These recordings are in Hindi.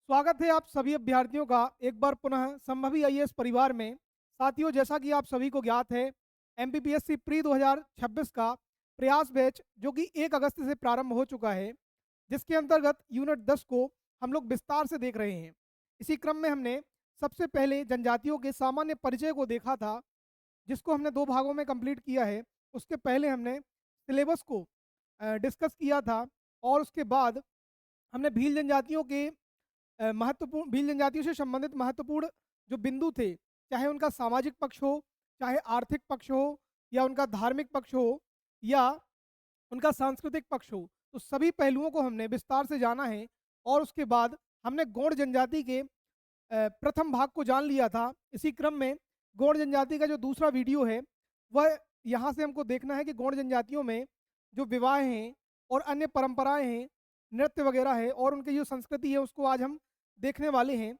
स्वागत है आप सभी अभ्यर्थियों का एक बार पुनः संभवी आईएएस परिवार में। साथियों, जैसा कि आप सभी को ज्ञात है, एमपीपीएससी प्री 2026 का प्रयास बैच जो कि 1 अगस्त से प्रारंभ हो चुका है, जिसके अंतर्गत यूनिट 10 को हम लोग विस्तार से देख रहे हैं। इसी क्रम में हमने सबसे पहले जनजातियों के सामान्य परिचय को देखा था, जिसको हमने 2 भागों में कंप्लीट किया है। उसके पहले हमने सिलेबस को डिस्कस किया था और उसके बाद हमने भील जनजातियों के महत्वपूर्ण भील जनजातियों से संबंधित महत्वपूर्ण जो बिंदु थे, चाहे उनका सामाजिक पक्ष हो, चाहे आर्थिक पक्ष हो, या उनका धार्मिक पक्ष हो, या उनका सांस्कृतिक पक्ष हो, तो सभी पहलुओं को हमने विस्तार से जाना है। और उसके बाद हमने गौड़ जनजाति के प्रथम भाग को जान लिया था। इसी क्रम में गौड़ जनजाति का जो दूसरा वीडियो है, वह यहाँ से हमको देखना है कि गौड़ जनजातियों में जो विवाह हैं और अन्य परंपराएं हैं, नृत्य वगैरह है और उनकी जो संस्कृति है, उसको आज हम देखने वाले हैं।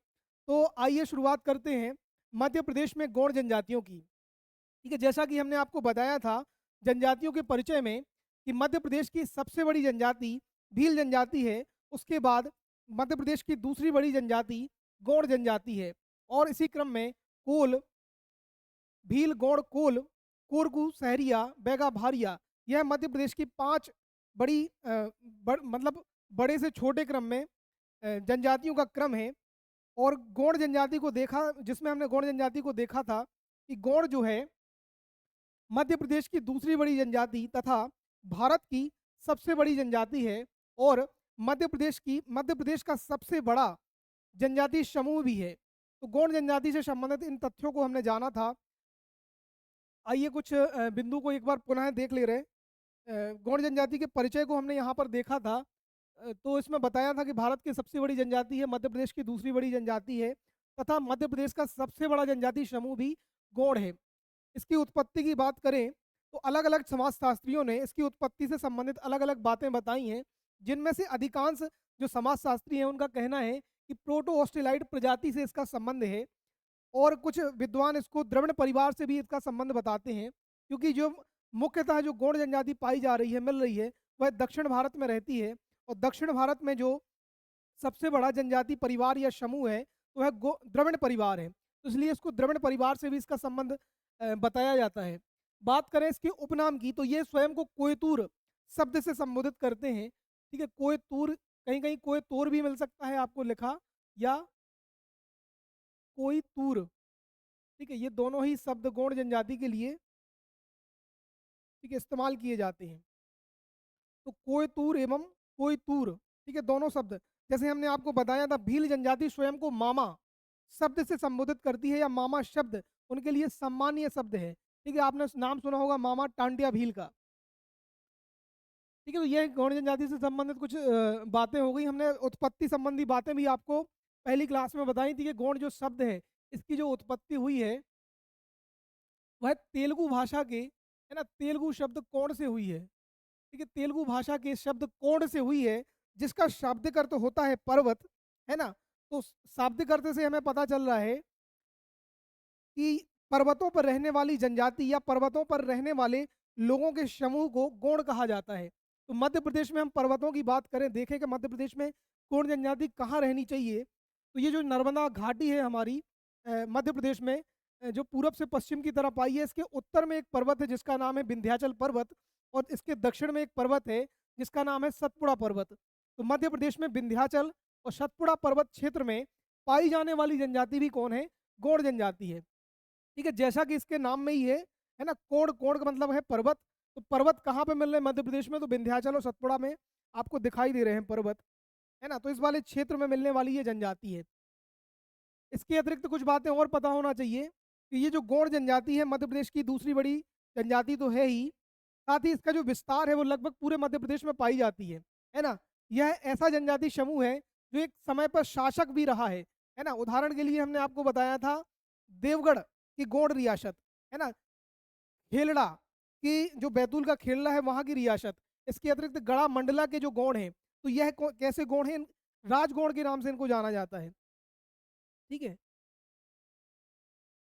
तो आइए शुरुआत करते हैं मध्य प्रदेश में गौड़ जनजातियों की। ठीक है, जैसा कि हमने आपको बताया था जनजातियों के परिचय में कि मध्य प्रदेश की सबसे बड़ी जनजाति भील जनजाति है। उसके बाद मध्य प्रदेश की दूसरी बड़ी जनजाति गौड़ जनजाति है। और इसी क्रम में कोल, भील, गौड़, कोल, कोरगू, सहरिया, बैगा, भारिया, यह मध्य प्रदेश की 5 बड़ी मतलब बड़े से छोटे क्रम में जनजातियों का क्रम है। और गौड़ जनजाति को देखा, जिसमें हमने गौड़ जनजाति को देखा था कि गौड़ जो है मध्य प्रदेश की दूसरी बड़ी जनजाति तथा भारत की सबसे बड़ी जनजाति है और मध्य प्रदेश का सबसे बड़ा जनजाति समूह भी है। तो गौड़ जनजाति से संबंधित इन तथ्यों को हमने जाना था। आइए कुछ बिंदु को एक बार पुनः देख ले रहे हैं। गौड़ जनजाति के परिचय को हमने यहाँ पर देखा था। तो इसमें बताया था कि भारत की सबसे बड़ी जनजाति है, मध्य प्रदेश की दूसरी बड़ी जनजाति है तथा मध्य प्रदेश का सबसे बड़ा जनजाति समूह भी गौड़ है। इसकी उत्पत्ति की बात करें तो अलग अलग समाजशास्त्रियों ने इसकी उत्पत्ति से संबंधित अलग अलग बातें बताई हैं, जिनमें से अधिकांश जो समाजशास्त्री हैं उनका कहना है कि प्रोटो ऑस्ट्रेलाइड प्रजाति से इसका संबंध है। और कुछ विद्वान इसको द्रविड़ परिवार से भी इसका संबंध बताते हैं, क्योंकि जो मुख्यतः जो गौड़ जनजाति पाई जा रही है, मिल रही है, वह दक्षिण भारत में रहती है। और दक्षिण भारत में जो सबसे बड़ा जनजाति परिवार या समूह है वह द्रविड़ परिवार है। तो इसलिए इसको द्रविड़ परिवार से भी इसका संबंध बताया जाता है। बात करें इसके उपनाम की तो ये स्वयं को कोयतूर शब्द से संबोधित करते हैं। ठीक है, कोयतूर, कहीं कहीं कोयतोर भी मिल सकता है आपको लिखा, या कोयतूर। ठीक है, ये दोनों ही शब्द गौड़ जनजाति के लिए ठीक है इस्तेमाल किए जाते हैं। तो कोयतूर एवं कोयतूर, ठीक है, दोनों शब्द। जैसे हमने आपको बताया था भील जनजाति स्वयं को मामा शब्द से संबोधित करती है, या मामा शब्द उनके लिए सम्मानीय शब्द है। ठीक है, आपने नाम सुना होगा मामा टांडिया भील का। ठीक है, तो ये गौड़ जनजाति से संबंधित कुछ बातें हो गई। हमने उत्पत्ति संबंधी बातें भी आपको पहली क्लास में बताई थी कि गौड़ जो शब्द है, इसकी जो उत्पत्ति हुई है वह तेलुगु भाषा के, है ना, तेलुगु शब्द कोण से हुई है। ठीक है, तेलुगु भाषा के शब्द कोण से हुई है, जिसका शाब्दिक अर्थ होता है पर्वत, है ना। तो शाब्दिक अर्थ से हमें पता चल रहा है कि पर्वतों पर रहने वाली जनजाति या पर्वतों पर रहने वाले लोगों के समूह को गौड़ कहा जाता है। तो मध्य प्रदेश में हम पर्वतों की बात करें, देखें कि मध्य प्रदेश में गौड़ जनजाति कहाँ रहनी चाहिए, तो ये जो नर्मदा घाटी है हमारी मध्य प्रदेश में, जो पूरब से पश्चिम की तरफ आई है, इसके उत्तर में एक पर्वत है जिसका नाम है विंध्याचल पर्वत, और इसके दक्षिण में एक पर्वत है जिसका नाम है सतपुड़ा पर्वत। तो मध्य प्रदेश में विंध्याचल और सतपुड़ा पर्वत क्षेत्र में पाई जाने वाली जनजाति भी कौन है? गौड़ जनजाति है। ठीक है, जैसा कि इसके नाम में ही है ना, कोण, कोण का मतलब है पर्वत। तो पर्वत कहाँ पे मिल रहे हैं मध्य प्रदेश में? तो विंध्याचल और सतपुड़ा में आपको दिखाई दे रहे हैं पर्वत, है ना। तो इस वाले क्षेत्र में मिलने वाली ये जनजाति है। इसके अतिरिक्त कुछ बातें और पता होना चाहिए कि ये जो गौड़ जनजाति है मध्य प्रदेश की दूसरी बड़ी जनजाति तो है ही, साथ ही इसका जो विस्तार है वो लगभग पूरे मध्य प्रदेश में पाई जाती है ना। यह ऐसा जनजाति समूह है जो एक समय पर शासक भी रहा है ना। उदाहरण के लिए हमने आपको बताया था देवगढ़ की गौड़ रियासत, है ना, खेलड़ा की जो बैतूल का खेलड़ा है वहां की रियासत। इसके अतिरिक्त गढ़ा मंडला के जो गौड़ हैं, तो यह कैसे गौड़ हैं? राजगौड़ के नाम से इनको जाना जाता है। ठीक है,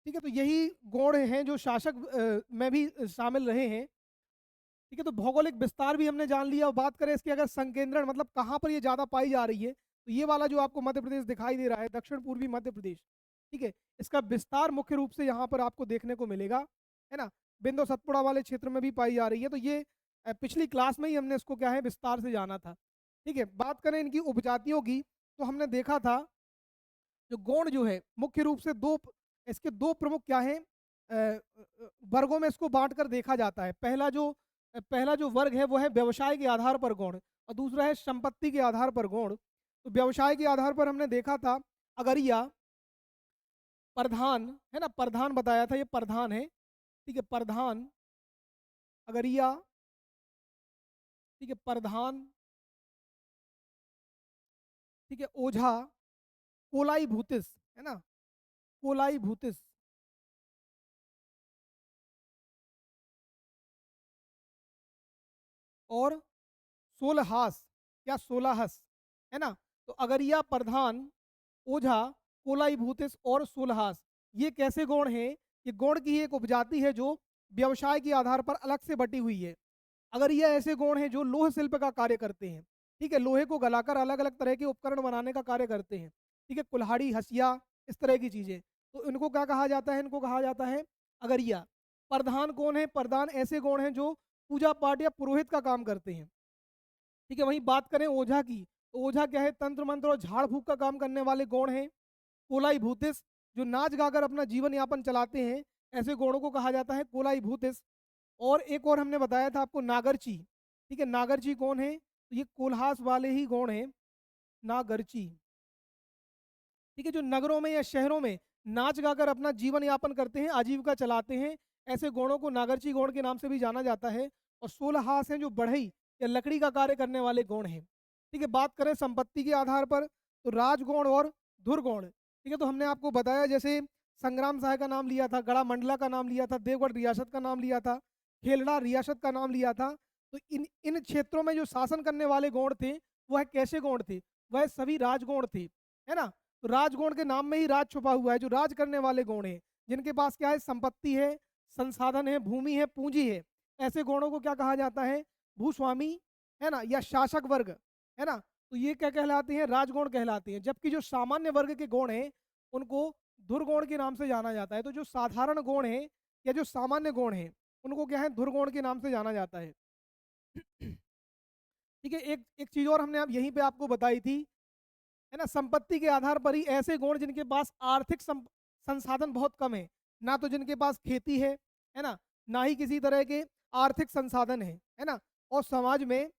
ठीक है, तो यही गौड़ हैं जो शासक में भी शामिल रहे हैं। ठीक है, तो भौगोलिक विस्तार भी हमने जान लिया। और बात करें इसके अगर संकेंद्रण, मतलब कहाँ पर ये ज़्यादा पाई जा रही है, तो ये वाला जो आपको मध्य प्रदेश दिखाई दे रहा है, दक्षिण पूर्वी मध्य प्रदेश, ठीक है, इसका विस्तार मुख्य रूप से यहाँ पर आपको देखने को मिलेगा, है ना। बिंदु सतपुड़ा वाले क्षेत्र में भी पाई जा रही है। तो ये पिछली क्लास में ही हमने इसको क्या है विस्तार से जाना था, ठीक है। बात करें इनकी उपजातियों की, तो हमने देखा था जो गोंड जो है मुख्य रूप से इसके दो प्रमुख क्या है वर्गों में इसको बांट कर देखा जाता है। पहला जो वर्ग है वो है व्यवसाय के आधार पर गौण, और दूसरा है संपत्ति के आधार पर गौण। तो व्यवसाय के आधार पर हमने देखा था अगरिया, प्रधान, है ना, प्रधान बताया था, ये प्रधान है, ठीक है, प्रधान, अगरिया, ठीक है, प्रधान, ठीक है, ओझा, कोलाई भूतिस, है ना, कोलाई भूतिस, और सोलहास या सोलाहस, है ना। तो अगरिया, प्रधान, ओझा, कोलाई भूतिस और सोलहास, ये कैसे गौण हैं? ये गौण की एक उपजाति है जो व्यवसाय के आधार पर अलग से बटी हुई है। अगर ये ऐसे गौण हैं जो लोह शिल्प का कार्य करते हैं, ठीक है, लोहे को गलाकर अलग अलग तरह के उपकरण बनाने का कार्य करते हैं, ठीक है, कुल्हाड़ी, हसिया, इस तरह की चीजें, तो इनको क्या कहा जाता है? इनको कहा जाता है अगरिया। प्रधान कौन है? प्रधान ऐसे गौण हैं जो पूजा पाठ या पुरोहित का काम करते हैं, ठीक है। वहीं बात करें ओझा की, तो ओझा क्या है? तंत्र मंत्र और झाड़ फूक का काम करने वाले गौण हैं। कोलाई भूतिस जो नाच गाकर अपना जीवन यापन चलाते हैं, ऐसे गौणों को कहा जाता है कोलाई भूतिस। और एक और हमने बताया था आपको नागरची, ठीक है, नागरची कौन है? तो ये कोल्हास वाले ही गौण हैं, नागरची, ठीक है, जो नगरों में या शहरों में नाच गाकर अपना जीवन यापन करते हैं, आजीविका चलाते हैं, ऐसे गौणों को नागरची गौण के नाम से भी जाना जाता है। और सोलहास हैं जो बढ़ई या लकड़ी का कार्य करने वाले गौण हैं, ठीक है। बात करें संपत्ति के आधार पर, तो राजगौण और धुरगौण, ठीक है। तो हमने आपको बताया जैसे संग्राम सहाय का नाम लिया था, गड़ा मंडला का नाम लिया था, देवगढ़ रियासत का नाम लिया था, खेलड़ा रियासत का नाम लिया था। तो इन इन क्षेत्रों में जो शासन करने वाले गौण थे वह कैसे गौण थे? वह सभी राजगौण थे, है ना। तो राजगौण के नाम में ही राज छुपा हुआ है, जो राज करने वाले गौण हैं, जिनके पास क्या है? संपत्ति है, संसाधन है, भूमि है, पूंजी है। ऐसे गौणों को क्या कहा जाता है? भूस्वामी, है ना, या शासक वर्ग, है ना। तो ये क्या कहलाते हैं? राजगौण कहलाते हैं। जबकि जो सामान्य वर्ग के गौण हैं उनको धुरगौण के नाम से जाना जाता है। तो जो साधारण गौण है या जो सामान्य गौण है उनको क्या है? धुरगौण के नाम से जाना जाता है। ठीक है। एक एक चीज और हमने अब यहीं पे आपको बताई थी, है ना, संपत्ति के आधार पर ही ऐसे गौण जिनके पास आर्थिक संसाधन बहुत कम है, ना तो जिनके पास खेती है ना, ना ही किसी तरह के आर्थिक संसाधन है ना, और समाज में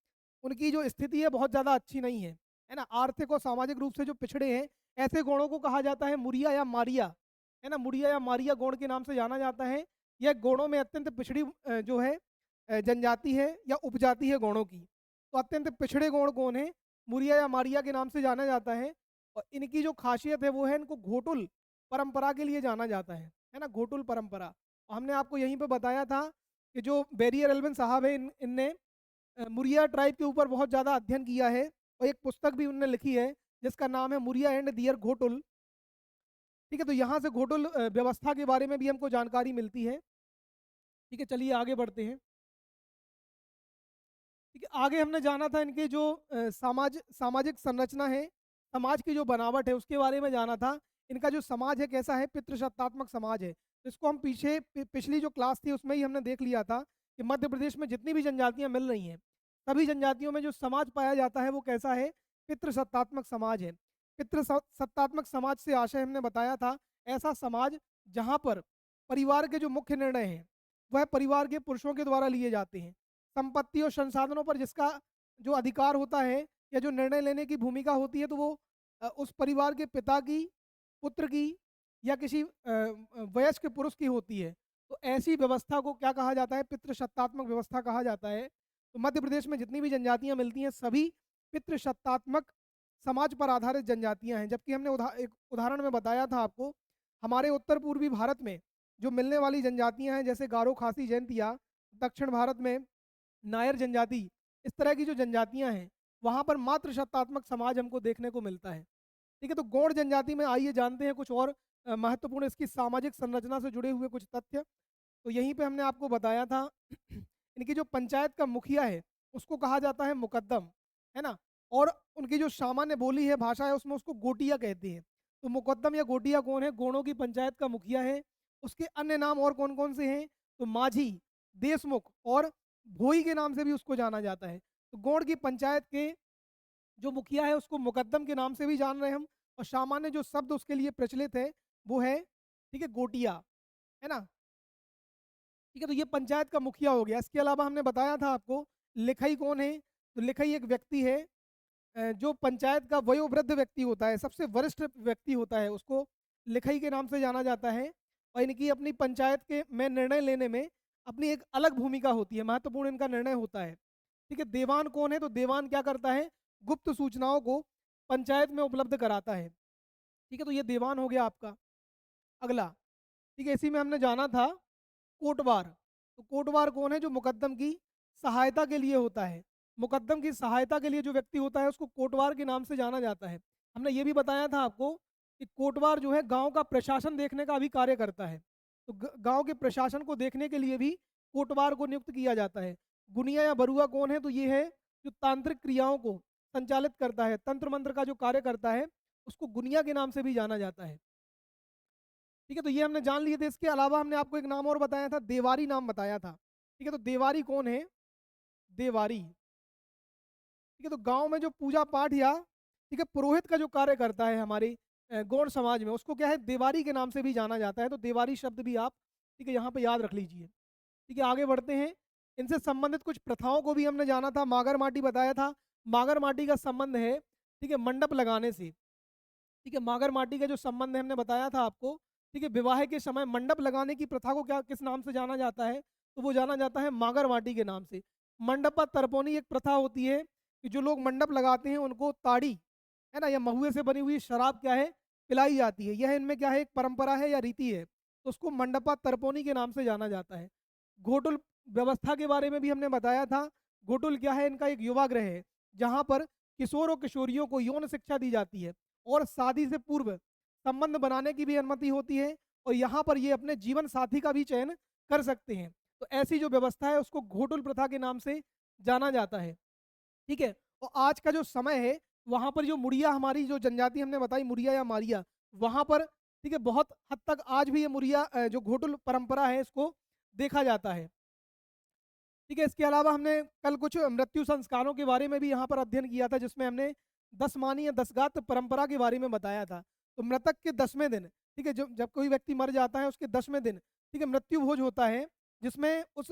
उनकी जो स्थिति है बहुत ज़्यादा अच्छी नहीं है ना, आर्थिक और सामाजिक रूप से जो पिछड़े हैं, ऐसे गौणों को कहा जाता है मुरिया या मारिया, है ना, मुरिया या मारिया गौण के नाम से जाना जाता है। यह गौणों में अत्यंत पिछड़ी जो है जनजाति है या उपजाति है गौणों की। तो अत्यंत पिछड़े गौण कौन है? मुरिया या मारिया के नाम से जाना जाता है। और इनकी जो खासियत है वो है इनको घोटुल परंपरा के लिए जाना जाता है ना, घोटुल परंपरा। और हमने आपको यहीं पे बताया था कि जो बैरियर एल्विन साहब है इनने मुरिया ट्राइब के ऊपर बहुत ज़्यादा अध्ययन किया है, और एक पुस्तक भी उनने लिखी है जिसका नाम है मुरिया एंड दियर घोटुल, ठीक है। तो यहाँ से घोटुल व्यवस्था के बारे में भी हमको जानकारी मिलती है, ठीक है। चलिए आगे बढ़ते हैं, ठीक है। आगे हमने जाना था इनके जो सामाजिक संरचना है, समाज की जो बनावट है उसके बारे में जाना था। इनका जो समाज है कैसा है? पितृसत्तात्मक समाज है। इसको हम पिछली जो क्लास थी उसमें ही हमने देख लिया था कि मध्य प्रदेश में जितनी भी जनजातियां मिल रही हैं, सभी जनजातियों में जो समाज पाया जाता है वो कैसा है? पितृसत्तात्मक समाज है। पितृसत्तात्मक समाज से आशय हमने बताया था ऐसा समाज जहाँ पर परिवार के जो मुख्य निर्णय हैं वह परिवार के पुरुषों के द्वारा लिए जाते हैं। संपत्ति और संसाधनों पर जिसका जो अधिकार होता है या जो निर्णय लेने की भूमिका होती है, तो वो उस परिवार के पिता की, पुत्र की, या किसी वयस्क पुरुष की होती है। तो ऐसी व्यवस्था को क्या कहा जाता है? पितृसत्तात्मक व्यवस्था कहा जाता है। तो मध्य प्रदेश में जितनी भी जनजातियां मिलती हैं सभी पितृसत्तात्मक समाज पर आधारित जनजातियां हैं। जबकि हमने एक उदाहरण में बताया था आपको, हमारे उत्तर पूर्वी भारत में जो मिलने वाली जनजातियां हैं जैसे गारो, खासी, जैंतिया, दक्षिण भारत में नायर जनजाति, इस तरह की जो जनजातियां हैं वहां पर मातृसत्तात्मक समाज हमको देखने को मिलता है, ठीक है। तो गौड़ जनजाति में आइए जानते हैं कुछ और महत्वपूर्ण इसकी सामाजिक संरचना से जुड़े हुए कुछ तथ्य। तो यहीं पे हमने आपको बताया था इनकी जो पंचायत का मुखिया है उसको कहा जाता है मुकद्दम, है ना। और उनकी जो सामान्य बोली है, भाषा है, उसमें उसको गोटिया कहते हैं। तो मुकद्दम या गोटिया कौन है? गोंडों की पंचायत का मुखिया है। उसके अन्य नाम और कौन-कौन से हैं? तो माझी, देशमुख और भोई के नाम से भी उसको जाना जाता है। तो गोंड की पंचायत के जो मुखिया है उसको मुकद्दम के नाम से भी जान रहे हैं हम, और सामान्य जो शब्द उसके लिए प्रचलित है वो है, ठीक है, गोटिया, है ना? ठीक है, तो ये पंचायत का मुखिया हो गया। इसके अलावा हमने बताया था आपको लिखई कौन है? तो लिखई एक व्यक्ति है जो पंचायत का वयोवृद्ध व्यक्ति होता है, सबसे वरिष्ठ व्यक्ति होता है, उसको लिखई के नाम से जाना जाता है। और इनकी अपनी पंचायत के में निर्णय लेने में अपनी एक अलग भूमिका होती है, महत्वपूर्ण इनका निर्णय होता है। ठीक है, देवान कौन है? तो देवान क्या करता है? गुप्त सूचनाओं को पंचायत में उपलब्ध कराता है। ठीक है, तो ये देवान हो गया आपका। अगला, ठीक है, इसी में हमने जाना था कोटवार। तो कोटवार कौन है? जो मुकद्दम की सहायता के लिए होता है। मुकद्दम की सहायता के लिए जो व्यक्ति होता है उसको कोटवार के नाम से जाना जाता है। हमने ये भी बताया था आपको कि कोटवार जो है गांव का प्रशासन देखने का भी कार्य करता है। तो गांव के प्रशासन को देखने के लिए भी कोटवार को नियुक्त किया जाता है। गुनिया या बरुआ कौन है? तो ये है जो तांत्रिक क्रियाओं को संचालित करता है, तंत्र मंत्र का जो कार्य करता है, उसको गुनिया के नाम से भी जाना जाता है। ठीक है, तो ये हमने जान लिए थे। इसके अलावा हमने आपको एक नाम और बताया था, देवारी नाम बताया था। ठीक है, तो देवारी कौन है? देवारी, ठीक है, तो गांव में जो पूजा पाठ या, ठीक है, पुरोहित का जो कार्य करता है हमारी गौड़ समाज में, उसको क्या है? देवारी के नाम से भी जाना जाता है। तो देवारी शब्द भी आप, ठीक है, यहाँ पे याद रख लीजिए। ठीक है, आगे बढ़ते हैं। इनसे संबंधित कुछ प्रथाओं को भी हमने जाना था। मागर माटी बताया था। मागर माटी का संबंध है, ठीक है, मंडप लगाने से। ठीक है, मागर माटी का जो संबंध है हमने बताया था आपको। ठीक है, विवाह के समय मंडप लगाने की प्रथा को क्या, किस नाम से जाना जाता है? तो वो जाना जाता है मागर माटी के नाम से। मंडपा तर्पणी एक प्रथा होती है कि जो लोग मंडप लगाते हैं उनको ताड़ी, है ना, या महुए से बनी हुई शराब क्या है? पिलाई जाती है। यह इनमें क्या है? एक परंपरा है या रीति है। तो उसको मंडपा तर्पणी के नाम से जाना जाता है। घोटुल व्यवस्था के बारे में भी हमने बताया था। घोटुल क्या है? इनका एक युवा गृह है जहाँ पर किशोर और किशोरियों को यौन शिक्षा दी जाती है और शादी से पूर्व संबंध बनाने की भी अनुमति होती है, और यहाँ पर ये अपने जीवन साथी का भी चयन कर सकते हैं। तो ऐसी जो व्यवस्था है उसको घोटुल प्रथा के नाम से जाना जाता है। ठीक है, और आज का जो समय है वहाँ पर जो मुड़िया, हमारी जो जनजाति हमने बताई मुड़िया या मारिया, वहाँ पर, ठीक है, बहुत हद तक आज भी ये मुड़िया जो घोटुल परंपरा है इसको देखा जाता है। ठीक है, इसके अलावा हमने कल कुछ मृत्यु संस्कारों के बारे में भी यहाँ पर अध्ययन किया था, जिसमें हमने 10 मानी या 10 गात परंपरा के बारे में बताया था। तो मृतक के 10वें दिन, ठीक है, जब जब कोई व्यक्ति मर जाता है उसके 10वें दिन, ठीक है, मृत्यु भोज होता है, जिसमें उस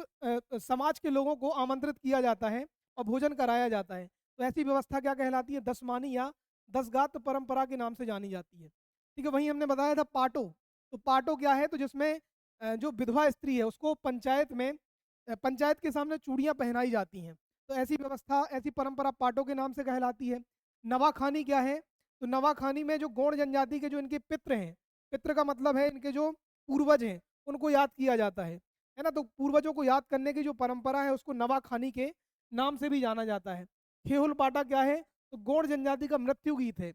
समाज के लोगों को आमंत्रित किया जाता है और भोजन कराया जाता है। तो ऐसी व्यवस्था क्या कहलाती है? 10 मानी या 10 गात परंपरा के नाम से जानी जाती है। ठीक है, वहीं हमने बताया था पाटो। तो पाटो क्या है? तो जिसमें जो विधवा स्त्री है उसको पंचायत में पंचायत के सामने चूड़ियां पहनाई जाती हैं। तो ऐसी व्यवस्था, ऐसी परंपरा पाटों के नाम से कहलाती है। नवाखानी क्या है? तो नवाखानी में जो गौड़ जनजाति के जो इनके पितृ हैं, पितृ का मतलब है इनके जो पूर्वज हैं, उनको याद किया जाता है ना? तो पूर्वजों को याद करने की जो परंपरा है उसको नवाखानी के नाम से भी जाना जाता है। खेहुल पाटा क्या है? तो गौड़ जनजाति का मृत्यु गीत है।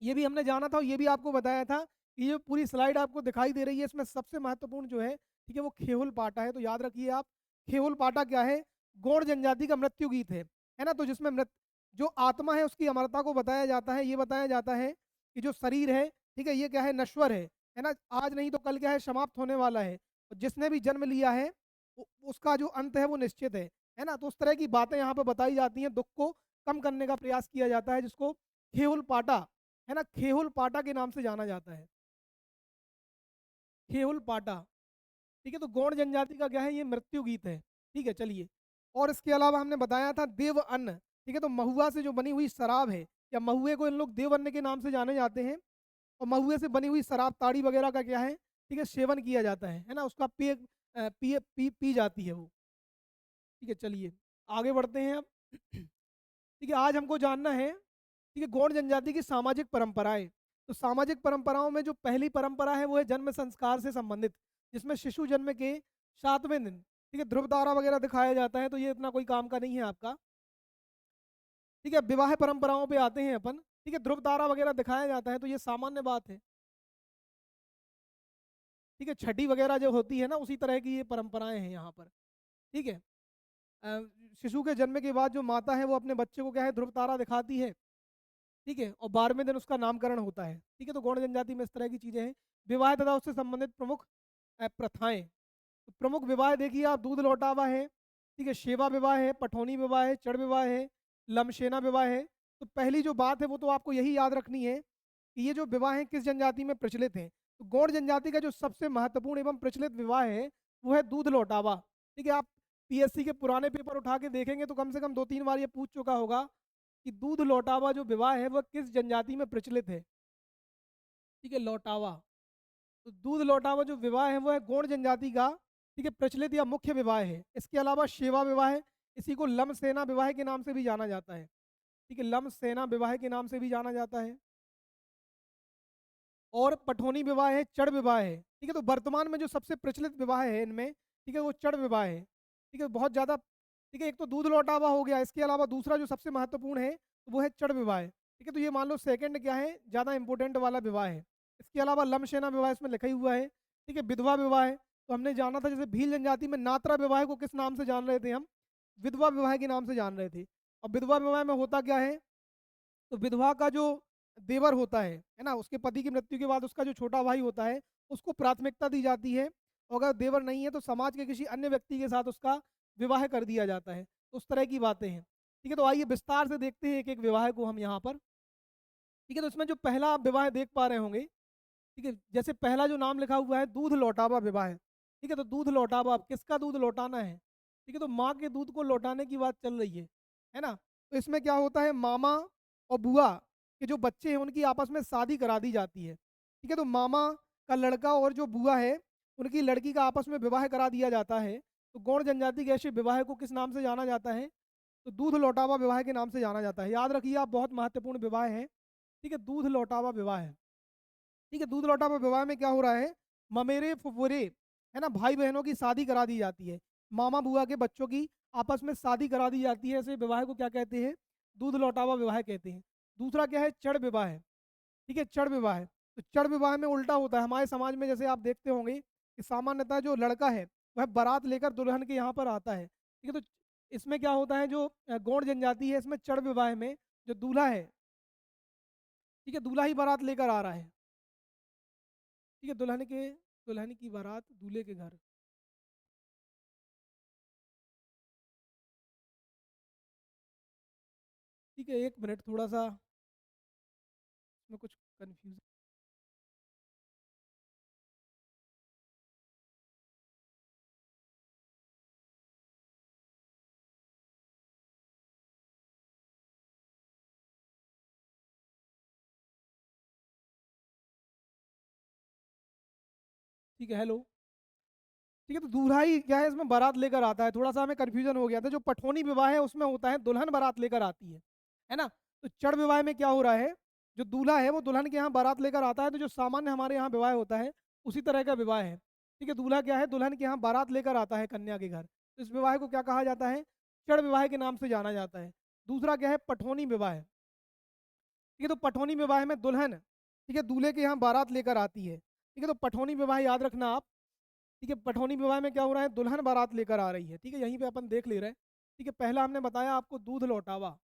ये भी हमने जाना था और ये भी आपको बताया था कि ये पूरी स्लाइड आपको दिखाई दे रही है, इसमें सबसे महत्वपूर्ण जो है, ठीक है, वो खेहुल पाटा है। तो याद रखिए आप, खेहुल पाटा क्या है? गौड़ जनजाति का मृत्यु गीत है ना? तो जिसमें जो आत्मा है उसकी अमरता को बताया जाता है। ये बताया जाता है कि जो शरीर है, ठीक है, ये क्या है? नश्वर है ना? आज नहीं तो कल क्या है? समाप्त होने वाला है। और जिसने भी जन्म लिया है उसका जो अंत है वो निश्चित है ना? तो उस तरह की बातें यहाँ पे बताई जाती हैं, दुख को कम करने का प्रयास किया जाता है, जिसको खेहुल पाटा, है ना, खेहुल पाटा के नाम से जाना जाता है। खेहुल पाटा, ठीक है, तो गौड़ जनजाति का क्या है? ये मृत्यु गीत है। ठीक है, चलिए। और इसके अलावा हमने बताया था देव अन्न। ठीक है, तो महुआ से जो बनी हुई शराब है, या महुए को इन लोग देव अन्न के नाम से जाने जाते हैं, और महुए से बनी हुई शराब, ताड़ी वगैरह का क्या है? ठीक है, सेवन किया जाता है ना? उसका पी जाती है वो। ठीक है, चलिए आगे बढ़ते हैं अब। ठीक है, आज हमको जानना है, ठीक है, गौड़ जनजाति की सामाजिक परंपराएं। तो सामाजिक परंपराओं में जो पहली परंपरा है वो है जन्म संस्कार से संबंधित, जिसमें शिशु जन्म के 7वें दिन, ठीक है, ध्रुव तारा वगैरह दिखाया जाता है। तो ये इतना कोई काम का नहीं है आपका। ठीक है, विवाह परंपराओं पे आते हैं अपन। ठीक है, ध्रुव तारा वगैरह दिखाया जाता है, तो ये सामान्य बात है। ठीक है, छठी वगैरह जो होती है ना, उसी तरह की ये परंपराएं हैं यहाँ पर। ठीक है, अ, शिशु के जन्म के बाद जो माता है वो अपने बच्चे को क्या है ध्रुव तारा दिखाती है, ठीक है, और 12वें दिन उसका नामकरण होता है, ठीक है। तो गौड़ जनजाति में इस तरह की चीजें हैं। विवाह तथा उससे संबंधित प्रमुख प्रथाएं। तो प्रमुख विवाह देखिए आप, दूध लौटावा है, ठीक है, शेवा विवाह है, पठौनी विवाह है, चढ़ विवाह है, लमशेना विवाह है। तो पहली जो बात है वो तो आपको यही याद रखनी है कि ये जो विवाह हैं किस जनजाति में प्रचलित हैं। तो गौड़ जनजाति का जो सबसे महत्वपूर्ण एवं प्रचलित विवाह है वो है दूध लौटावा, ठीक है। आप पीएससी के पुराने पेपर उठा के देखेंगे तो कम से कम 2-3 बार ये पूछ चुका होगा कि दूध लौटावा जो विवाह है वह किस जनजाति में प्रचलित है, ठीक है, लौटावा। तो दूध लौटावा जो विवाह है वो है गौड़ जनजाति का, ठीक है, प्रचलित या मुख्य विवाह है। इसके अलावा शेवा विवाह है, इसी को लम सेना विवाह के नाम से भी जाना जाता है, ठीक है, लम सेना विवाह के नाम से भी जाना जाता है। और पठौनी विवाह है, चढ़ विवाह है, ठीक है। तो वर्तमान में जो सबसे प्रचलित विवाह है इनमें, ठीक है, वो चढ़ विवाह है, ठीक है, बहुत ज़्यादा, ठीक है। एक तो दूध लौटावा हो गया, इसके अलावा दूसरा जो सबसे महत्वपूर्ण है वो है चढ़ विवाह, ठीक है। तो ये मान लो सेकंड क्या है, ज़्यादा इंपॉर्टेंट वाला विवाह है। इसके अलावा लमशेना विवाह इसमें लिखा ही हुआ है, ठीक है, विधवा विवाह है। तो हमने जाना था जैसे भील जनजाति में नात्रा विवाह को किस नाम से जान रहे थे हम, विधवा विवाह के नाम से जान रहे थे। और विधवा विवाह में होता क्या है, तो विधवा का जो देवर होता है ना, उसके पति की मृत्यु के बाद उसका जो छोटा भाई होता है उसको प्राथमिकता दी जाती है, और अगर देवर नहीं है तो समाज के किसी अन्य व्यक्ति के साथ उसका विवाह कर दिया जाता है। तो उस तरह की बातें हैं, ठीक है। तो आइए विस्तार से देखते हैं एक एक विवाह को हम यहाँ पर, ठीक है। तो इसमें जो पहला आप विवाह देख पा रहे होंगे, ठीक है, जैसे पहला जो नाम लिखा हुआ है दूध लौटावा विवाह है, ठीक है। तो दूध लौटावा, अब किसका दूध लौटाना है, ठीक है, तो माँ के दूध को लौटाने की बात चल रही है ना। तो इसमें क्या होता है, मामा और बुआ के जो बच्चे हैं उनकी आपस में शादी करा दी जाती है, ठीक है। तो मामा का लड़का और जो बुआ है उनकी लड़की का आपस में विवाह करा दिया जाता है। तो गौड़ जनजाति के ऐसे विवाह को किस नाम से जाना जाता है, तो दूध लौटावा विवाह के नाम से जाना जाता है। याद रखिए आप, बहुत महत्वपूर्ण विवाह है, ठीक है, दूध लौटावा विवाह है, ठीक है। दूध लौटावा विवाह में क्या हो रहा है, ममेरे फुफुरे, है ना, भाई बहनों की शादी करा दी जाती है, मामा बुआ के बच्चों की आपस में शादी करा दी जाती है। ऐसे विवाह को क्या कहते हैं, दूध लौटावा विवाह कहते हैं। दूसरा क्या है, चढ़ विवाह है, ठीक है, चढ़ विवाह है। तो चढ़ विवाह में उल्टा होता है, हमारे समाज में जैसे आप देखते होंगे कि सामान्यतः जो लड़का है वह बारात लेकर दुल्हन के यहाँ पर आता है, ठीक है। तो इसमें क्या होता है, जो गौड़ जनजाति है इसमें चढ़ विवाह में जो दूल्हा है, ठीक है, दूल्हा ही बारात लेकर आ रहा है, ठीक है, दुल्हन की बारात दूल्हे के घर। ठीक है, एक मिनट, थोड़ा सा इसमें कुछ कंफ्यूज, ठीक है, हेलो, ठीक है। तो दूल्हा ही क्या है इसमें बारात लेकर आता है, थोड़ा सा हमें कंफ्यूजन हो गया था। जो पठौनी विवाह है उसमें होता है दुल्हन बारात लेकर आती है ना। तो चढ़ विवाह में क्या हो रहा है, जो दूल्हा है वो दुल्हन के यहाँ बारात लेकर आता है। तो जो सामान्य हमारे यहाँ विवाह होता है उसी तरह का विवाह है, ठीक है। दूल्हा क्या है, दुल्हन के यहाँ बारात लेकर आता है कन्या के घर। तो इस विवाह को क्या कहा जाता है, चढ़ विवाह के नाम से जाना जाता है। दूसरा क्या है, पठौनी विवाह, ठीक है। तो पठौनी विवाह में दुल्हन, ठीक है, दूल्हे के यहाँ बारात लेकर आती है, ठीक है। तो पठौनी विवाह याद रखना आप, ठीक है। पठौनी विवाह में क्या हो रहा है, दुल्हन बारात लेकर आ रही है, ठीक है, यहीं पे अपन देख ले रहे हैं, ठीक है। पहला हमने बताया आपको दूध लौटावा,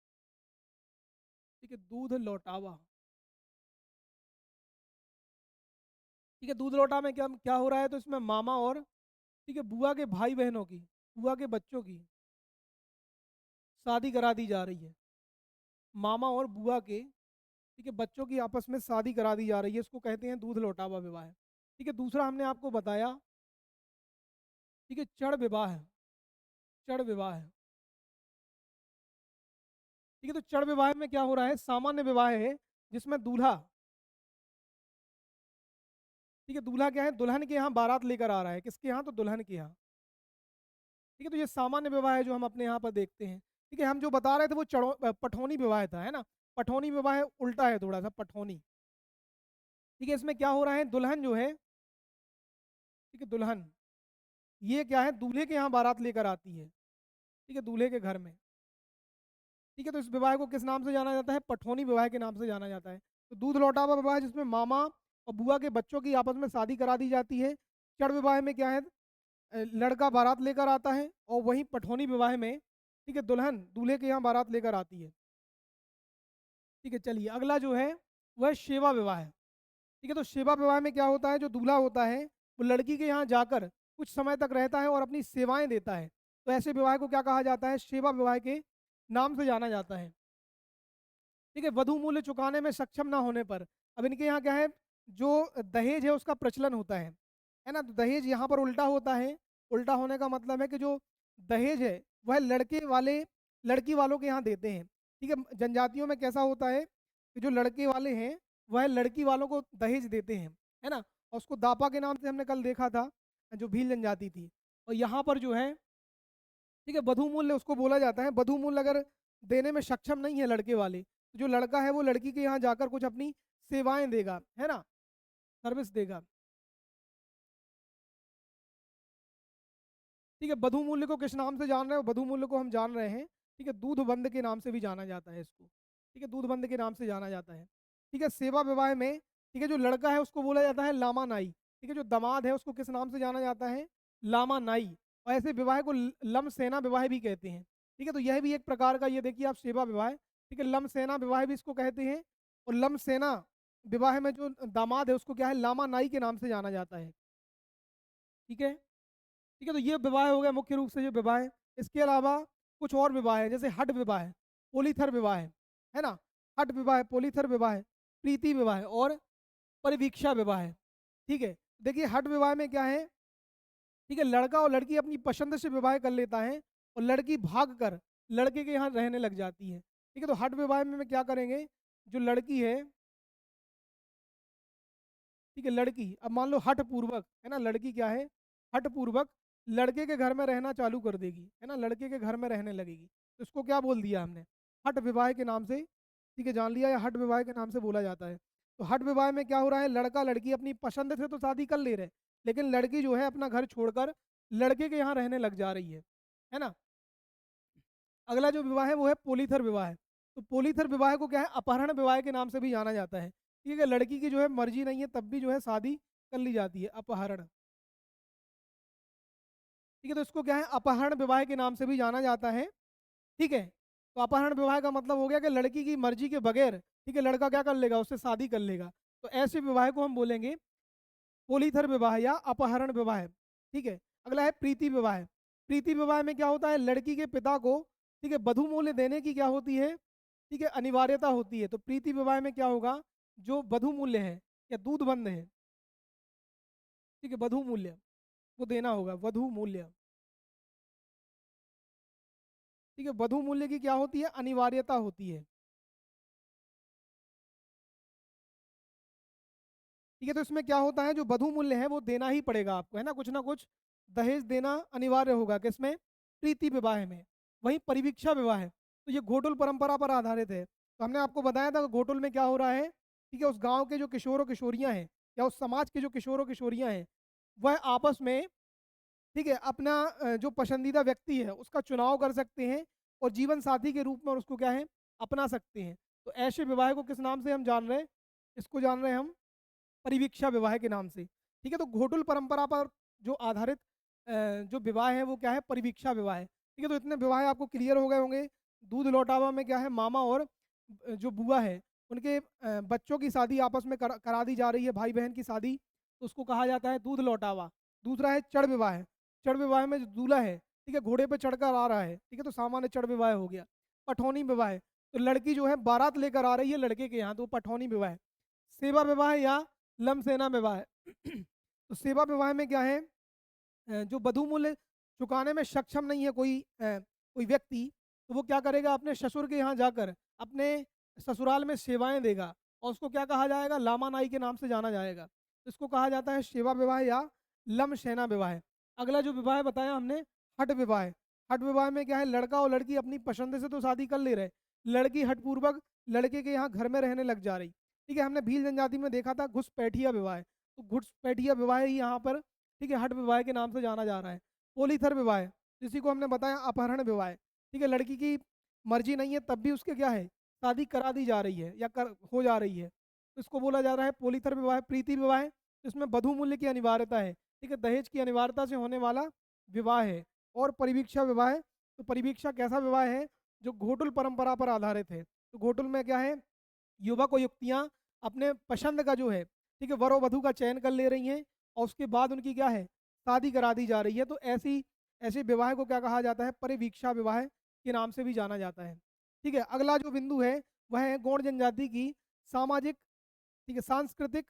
ठीक है, दूध लौटावा, ठीक है। दूध लौटा में क्या क्या हो रहा है, तो इसमें मामा और, ठीक है, बुआ के भाई बहनों की, बुआ के बच्चों की शादी करा दी जा रही है, मामा और बुआ के, ठीक है, बच्चों की आपस में शादी करा दी जा रही है। इसको कहते हैं दूध लौटावा विवाह, ठीक है। दूसरा हमने आपको बताया, ठीक है, चढ़ विवाह है, चढ़ विवाह है, ठीक है। तो चढ़ विवाह में क्या हो रहा है, सामान्य विवाह है जिसमें दूल्हा, ठीक है, दूल्हा क्या है, दुल्हन के यहाँ बारात लेकर आ रहा है, किसके यहाँ, तो दुल्हन के यहाँ, ठीक है। तो ये सामान्य विवाह है जो हम अपने यहाँ पर देखते हैं, ठीक है। हम जो बता रहे थे वो पठौनी विवाह था, है ना। पठौनी विवाह उल्टा है थोड़ा सा, पठौनी, ठीक है। इसमें क्या हो रहा है, दुल्हन जो है, ठीक है, दुल्हन ये क्या है, दूल्हे के यहाँ बारात लेकर आती है, ठीक है, दूल्हे के घर में, ठीक है। तो इस विवाह को किस नाम से जाना जाता है, पठौनी विवाह के नाम से जाना जाता है। तो दूध लौटावा विवाह जिसमें मामा और बुआ के बच्चों की आपस में शादी करा दी जाती है। चढ़ विवाह में क्या है, लड़का बारात लेकर आता है, और वहीं पठौनी विवाह में ठीक है, दुल्हन दूल्हे के यहाँ बारात लेकर आती है। ठीक है, चलिए अगला जो है वह सेवा विवाह है। ठीक है, तो सेवा विवाह में क्या होता है, जो दूल्हा होता है वो लड़की के यहाँ जाकर कुछ समय तक रहता है और अपनी सेवाएं देता है। तो ऐसे विवाह को क्या कहा जाता है, सेवा विवाह के नाम से जाना जाता है। ठीक है, वधु मूल्य चुकाने में सक्षम ना होने पर, अब इनके यहाँ क्या है, जो दहेज है उसका प्रचलन होता है ना। तो दहेज यहाँ पर उल्टा होता है। उल्टा होने का मतलब है कि जो दहेज है वह लड़के वाले लड़की वालों के यहाँ देते हैं। ठीक है, जनजातियों में कैसा होता है कि जो लड़के वाले हैं वह लड़की वालों को दहेज देते हैं, है ना। और उसको दापा के नाम से हमने कल देखा था, जो भील जनजाति थी। और यहाँ पर जो है, ठीक है, वधु मूल्य उसको बोला जाता है। वधु मूल्य अगर देने में सक्षम नहीं है लड़के वाले, तो जो लड़का है वो लड़की के यहाँ जाकर कुछ अपनी सेवाएं देगा, है ना, सर्विस देगा। ठीक है, वधु मूल्य को किस नाम से जान रहे हो, वधु मूल्य को हम जान रहे हैं, ठीक है, दूध बंद के नाम से भी जाना जाता है इसको। ठीक है, दूध बंद के नाम से जाना जाता है। ठीक है, सेवा विवाह में, ठीक है, जो लड़का है उसको बोला जाता है लामा नाई। ठीक है, जो दामाद है उसको किस नाम से जाना जाता है, लामा नाई। और ऐसे विवाह को लम सेना विवाह भी कहते हैं। ठीक है, तो यह भी एक प्रकार का, ये देखिए आप, सेवा विवाह। ठीक है, लम सेना विवाह भी इसको कहते हैं। और लम सेना विवाह में जो दामाद है उसको क्या है, लामा नाई के नाम से जाना जाता है। ठीक है। ठीक है, तो ये विवाह हो गया मुख्य रूप से, ये विवाह है। इसके अलावा कुछ और विवाह है, जैसे हट विवाह है, पोलीथर विवाह है ना। हट विवाह है, पोलीथर विवाह है, प्रीति विवाह है और परिवीक्षा विवाह है। ठीक है, देखिए हट विवाह में क्या है, ठीक है, लड़का और लड़की अपनी पसंद से विवाह कर लेता है और लड़की भाग कर लड़के के यहाँ रहने लग जाती है। ठीक है, तो हट विवाह में क्या करेंगे, जो लड़की है, ठीक है, लड़की अब मान लो हठ पूर्वक, है ना, लड़की क्या है, हठ पूर्वक लड़के के घर में रहना चालू कर देगी, है ना, लड़के के घर में रहने लगेगी। तो इसको क्या बोल दिया हमने, हठ विवाह के नाम से, ठीक है, जान लिया, या हठ विवाह के नाम से बोला जाता है। तो हठ विवाह में क्या हो रहा है, लड़का लड़की अपनी पसंद से तो शादी कर ले रहे, लेकिन लड़की जो है अपना घर छोड़कर लड़के के यहाँ रहने लग जा रही है ना। अगला जो विवाह है वो है पोलीथर विवाह है। तो पोलीथर विवाह को क्या है, अपहरण विवाह के नाम से भी जाना जाता है। ठीक है, लड़की की जो है मर्जी नहीं है तब भी जो है शादी कर ली जाती है, अपहरण। ठीक है, तो इसको क्या है, अपहरण विवाह के नाम से भी जाना जाता है। ठीक है, तो अपहरण विवाह का मतलब हो गया कि लड़की की मर्जी के बगैर, ठीक है, लड़का क्या कर लेगा, उससे शादी कर लेगा। तो ऐसे विवाह को हम बोलेंगे पोलीथर विवाह या अपहरण विवाह। ठीक है, अगला है प्रीति विवाह। प्रीति विवाह में क्या होता है, लड़की के पिता को, ठीक है, वधु मूल्य देने की क्या होती है, ठीक है, अनिवार्यता होती है। तो प्रीति विवाह में क्या होगा, जो वधु मूल्य है या दूध बंद है, ठीक है, वधु मूल्य वो देना होगा, वधु मूल्य। ठीक है, वधु मूल्य की क्या होती है, अनिवार्यता होती है। ठीक है, तो इसमें क्या होता है, जो वधु मूल्य है वो देना ही पड़ेगा आपको, है ना, कुछ ना कुछ दहेज देना अनिवार्य होगा, किसमें, प्रीति विवाह में। वहीं परिवीक्षा विवाह है, तो ये घोटुल परंपरा पर आधारित है। तो हमने आपको बताया था कि घोटुल में क्या हो रहा है, ठीक है, उस गांव के जो किशोर और किशोरियां हैं या उस समाज के जो किशोर और किशोरियां हैं वह आपस में, ठीक है, अपना जो पसंदीदा व्यक्ति है उसका चुनाव कर सकते हैं और जीवन साथी के रूप में उसको क्या है, अपना सकते हैं। तो ऐसे विवाह को किस नाम से हम जान रहे हैं, इसको जान रहे हैं हम परिवीक्षा विवाह के नाम से। ठीक है, तो घोटुल परंपरा पर जो आधारित जो विवाह है वो क्या है, परिवीक्षा विवाह है। ठीक है, तो इतने विवाह आपको क्लियर हो गए होंगे। दूध लौटावा में क्या है, मामा और जो बुआ है उनके बच्चों की शादी आपस में करा दी जा रही है, भाई बहन की शादी, तो उसको कहा जाता है दूध लौटावा। दूसरा है चढ़ विवाह है। चढ़ विवाह में जो दूल्हा है, ठीक है, घोड़े पे चढ़कर आ रहा है, ठीक है, तो सामान्य चढ़ विवाह हो गया। पठौनी विवाह है, तो लड़की जो है बारात लेकर आ रही है लड़के के यहाँ, तो पठौनी विवाह है। सेवा विवाह या लम सेना विवाह है। तो सेवा विवाह में क्या है, जो वधु मूल्य चुकाने में सक्षम नहीं है कोई व्यक्ति, तो वो क्या करेगा, अपने ससुर के यहाँ जाकर अपने ससुराल में सेवाएं देगा और उसको क्या कहा जाएगा, लामा नाई के नाम से जाना जाएगा। तो इसको कहा जाता है सेवा विवाह या लम सेना विवाह। अगला जो विवाह बताया हमने, हट विवाह। हट विवाह में क्या है, लड़का और लड़की अपनी पसंद से तो शादी कर ले रहे, लड़की हटपूर्वक लड़के के यहाँ घर में रहने लग जा रही। ठीक है, हमने भील जनजाति में देखा था घुसपैठिया विवाह, तो घुसपैठिया विवाह ही यहाँ पर, ठीक है, हट विवाह के नाम से जाना जा रहा है। पोलीथर विवाह, जिसी को हमने बताया अपहरण विवाह। ठीक है, लड़की की मर्जी नहीं है तब भी उसके क्या है, शादी करा दी जा रही है या हो जा रही है, तो इसको बोला जा रहा है पोलीथर विवाह। प्रीति विवाह, इसमें वधु मूल्य की अनिवार्यता है, ठीक है, दहेज की अनिवार्यता से होने वाला विवाह है। और परिवीक्षा विवाह, तो परिवीक्षा कैसा विवाह है? जो घोटुल परंपरा पर आधारित है। तो घोटुल में क्या है, युवक और युवतियाँ अपने पसंद का जो है, ठीक है, वर और वधू का चयन कर ले रही हैं और उसके बाद उनकी क्या है, शादी करा दी जा रही है। तो ऐसी ऐसे विवाह को क्या कहा जाता है? परिवीक्षा विवाह के नाम से भी जाना जाता है। ठीक है, अगला जो बिंदु है वह है गौड़ जनजाति की सामाजिक, ठीक है, सांस्कृतिक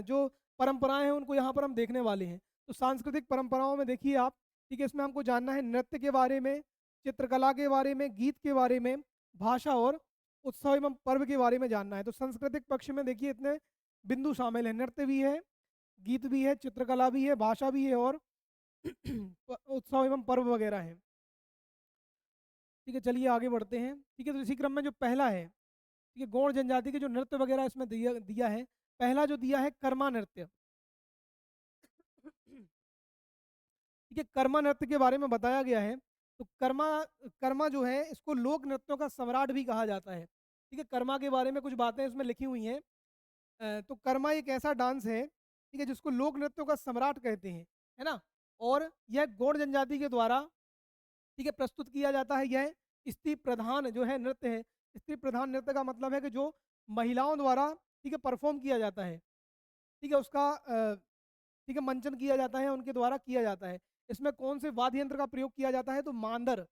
जो परंपराएं हैं उनको यहाँ पर हम देखने वाले हैं। तो सांस्कृतिक परंपराओं में देखिए आप, ठीक है, इसमें हमको जानना है नृत्य के बारे में, चित्रकला के बारे में, गीत के बारे में, भाषा और उत्सव एवं पर्व के बारे में जानना है। तो सांस्कृतिक पक्ष में देखिए इतने बिंदु शामिल हैं, नृत्य भी है, गीत भी है, चित्रकला भी है, भाषा भी है और उत्सव एवं पर्व वगैरह है। ठीक है, चलिए आगे बढ़ते हैं। ठीक है, तो इसी क्रम में जो पहला है, ठीक है, गौड़ जनजाति के जो नृत्य वगैरह इसमें दिया दिया है, पहला जो दिया है कर्मा नृत्य। ठीक है, कर्मा नृत्य के बारे में बताया गया है। तो कर्मा कर्मा जो है इसको लोक नृत्यों का सम्राट भी कहा जाता है। ठीक है, कर्मा के बारे में कुछ बातें इसमें लिखी हुई हैं। तो कर्मा एक ऐसा डांस है, ठीक है, जिसको लोक नृत्यों का सम्राट कहते हैं, है ना। और यह गौड़ जनजाति के द्वारा, ठीक है, प्रस्तुत किया जाता है। यह स्त्री प्रधान जो है नृत्य है। स्त्री प्रधान नृत्य का मतलब है कि जो महिलाओं द्वारा, ठीक है, परफॉर्म किया जाता है, ठीक है, उसका ठीक है, मंचन किया जाता है, उनके द्वारा किया जाता है। इसमें कौन से वाद्य यंत्र का प्रयोग किया जाता है? तो मांदर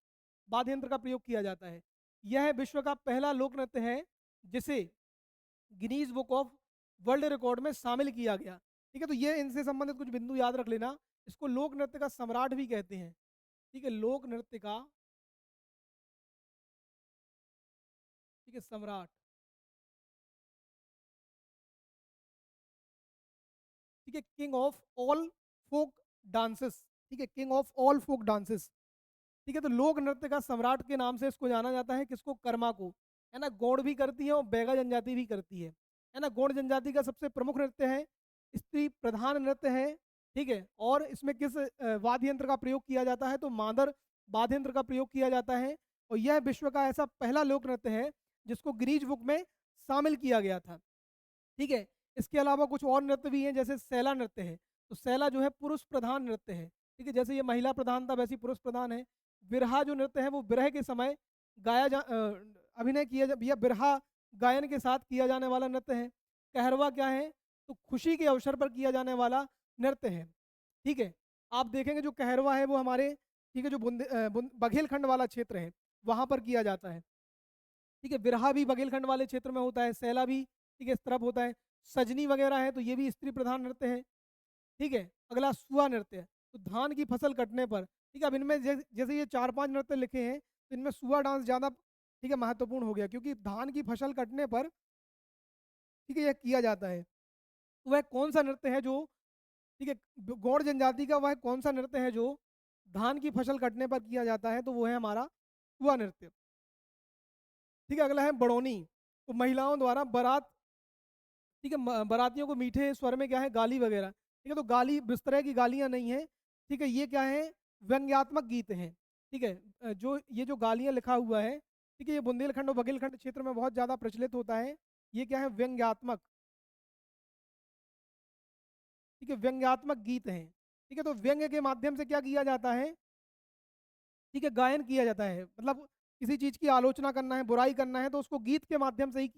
वाद्य यंत्र का प्रयोग किया जाता है। यह विश्व का पहला लोक नृत्य है जिसे Guinness book of world record में शामिल किया गया। ठीक है, तो ये इनसे संबंधित कुछ बिंदु याद रख लेना। इसको लोक नृत्य का सम्राट भी कहते हैं। ठीक है, लोक नृत्य का, ठीक है, सम्राट। ठीक है, king of all folk dances. ठीक है, king of all folk dances. ठीक है, तो लोक नृत्य का सम्राट के नाम से इसको जाना जाता है। किसको? कर्मा को, है ना। गौड़ भी करती है और बैगा जनजाति भी करती है ना। गौड़ जनजाति का सबसे प्रमुख नृत्य है, स्त्री प्रधान नृत्य है। ठीक है, और इसमें किस वाद्य यंत्र का प्रयोग किया जाता है? तो मांदर वाद्य यंत्र का प्रयोग किया जाता है। और यह विश्व का ऐसा पहला लोक नृत्य है जिसको गिनीज बुक में शामिल किया गया था। ठीक है, इसके अलावा कुछ और नृत्य भी हैं, जैसे सैला नृत्य है। तो सैला जो है पुरुष प्रधान नृत्य है। ठीक है, जैसे ये महिला प्रधान था वैसे पुरुष प्रधान है। बिरहा जो नृत्य है वो बिरह के समय अभिनय किया या बिरहा गायन के साथ किया जाने वाला नृत्य है। कहरवा क्या है? तो खुशी के अवसर पर किया जाने वाला नृत्य है। ठीक है, आप देखेंगे जो कहरवा है वो हमारे, ठीक है, जो बघेलखंड वाला क्षेत्र है वहाँ पर किया जाता है। ठीक है, बिरहा भी बघेलखंड वाले क्षेत्र में होता है, सैला भी, ठीक है, इस तरफ होता है। सजनी वगैरह है तो ये भी स्त्री प्रधान नृत्य है। ठीक है, अगला सुआ नृत्य है। तो धान की फसल कटने पर, ठीक है, अब इनमें जैसे ये 4-5 नृत्य लिखे हैं तो इनमें सुआ डांस ज़्यादा, ठीक है, महत्वपूर्ण हो गया क्योंकि धान की फसल कटने पर, ठीक है, यह किया जाता है। तो वह कौन सा नृत्य है जो, ठीक है, गौड़ जनजाति का वह कौन सा नृत्य है जो धान की फसल कटने पर किया जाता है? तो वो है हमारा सुआ नृत्य। ठीक है, अगला है बड़ौनी। तो महिलाओं द्वारा बारात, ठीक है, बारातियों को मीठे स्वर में क्या है, गाली वगैरह। ठीक है, तो गाली इस तरह की गालियाँ नहीं है। ठीक है, ये क्या है, व्यंग्यात्मक गीत हैं। ठीक है, जो ये जो गालियाँ लिखा हुआ है, ठीक है, ये बुंदेलखंड और बघेलखंड क्षेत्र में बहुत ज़्यादा प्रचलित होता है। ये क्या है, व्यंग्यात्मक, ठीक है, व्यंग्यात्मक गीत हैं। ठीक है, तो व्यंग्य के माध्यम से क्या किया जाता है, ठीक है, गायन किया जाता है। मतलब किसी चीज़ की आलोचना करना है, बुराई करना है तो उसको गीत के माध्यम से ही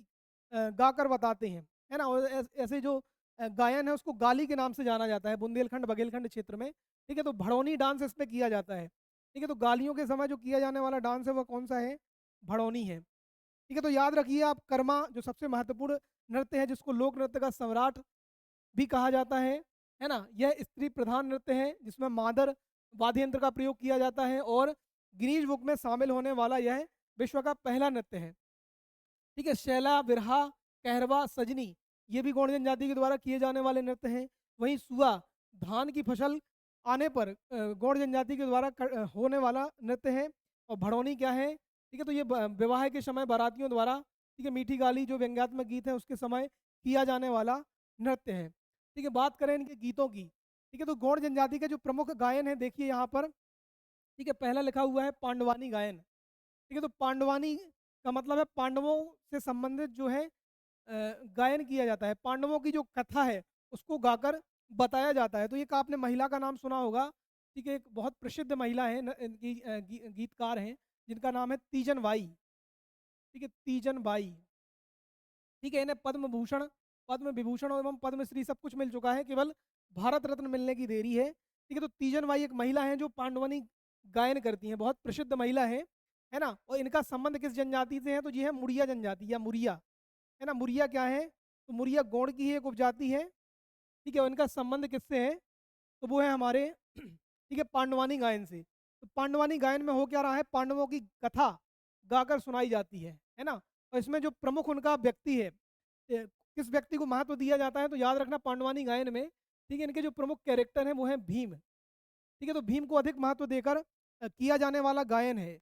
गाकर बताते हैं, है ना। और ऐसे जो गायन है उसको गाली के नाम से जाना जाता है बुंदेलखंड बघेलखंड क्षेत्र में। ठीक है, तो भड़ौनी डांस इसमें किया जाता है। ठीक है, तो गालियों के समय जो किया जाने वाला डांस है वो कौन सा है? भड़ौनी है। ठीक है, तो याद रखिए आप, कर्मा जो सबसे महत्वपूर्ण नृत्य है जिसको लोक नृत्य का सम्राट भी कहा जाता है ना। यह स्त्री प्रधान नृत्य है जिसमें मादर वाद्य यंत्र का प्रयोग किया जाता है और गिनीज बुक में शामिल होने वाला यह विश्व का पहला नृत्य है। ठीक है, शैला, बिरहा, कहरवा, सजनी ये भी गौड़ जनजाति के द्वारा किए जाने वाले नृत्य हैं। वहीं सुआ धान की फसल आने पर गौड़ जनजाति के द्वारा होने वाला नृत्य है। और भड़ौनी क्या है? ठीक है, तो ये विवाह के समय बारातियों द्वारा, ठीक है, मीठी गाली जो व्यंग्यात्मक गीत है उसके समय किया जाने वाला नृत्य है। ठीक है, बात करें इनके गीतों की। ठीक है, तो गौड़ जनजाति के जो प्रमुख गायन है देखिए यहाँ पर, ठीक है, पहला लिखा हुआ है पांडवानी गायन। ठीक है, तो पांडवानी का मतलब है पांडवों से संबंधित जो है गायन किया जाता है। पांडवों की जो कथा है उसको गाकर बताया जाता है। तो एक आपने महिला का नाम सुना होगा, ठीक है, एक बहुत प्रसिद्ध महिला है इनकी गीतकार हैं जिनका नाम है तीजन बाई। ठीक है, तीजन बाई। ठीक है, इन्हें पद्म भूषण, पद्म विभूषण एवं पद्मश्री सब कुछ मिल चुका है, केवल भारत रत्न मिलने की देरी है। ठीक है, तो तीजन बाई एक महिला है जो पांडवानी गायन करती हैं, बहुत प्रसिद्ध महिला है ना। और इनका संबंध किस जनजाति से है, तो ये है मुरिया जनजाति या मुरिया, है ना। मुरिया क्या है, तो मुरिया गौड़ की ही एक उपजाति है। ठीक है, और इनका संबंध किससे है, तो वो है हमारे ठीक है पांडवानी गायन से। तो पांडवानी गायन में हो क्या रहा है, पांडवों की कथा गाकर सुनाई जाती है ना। और इसमें जो प्रमुख उनका व्यक्ति है, किस व्यक्ति को महत्व दिया जाता है, तो याद रखना पांडवानी गायन में, ठीक है, इनके जो प्रमुख कैरेक्टर हैं वो है भीम। ठीक है, तो भीम को अधिक महत्व देकर किया जाने वाला गायन है।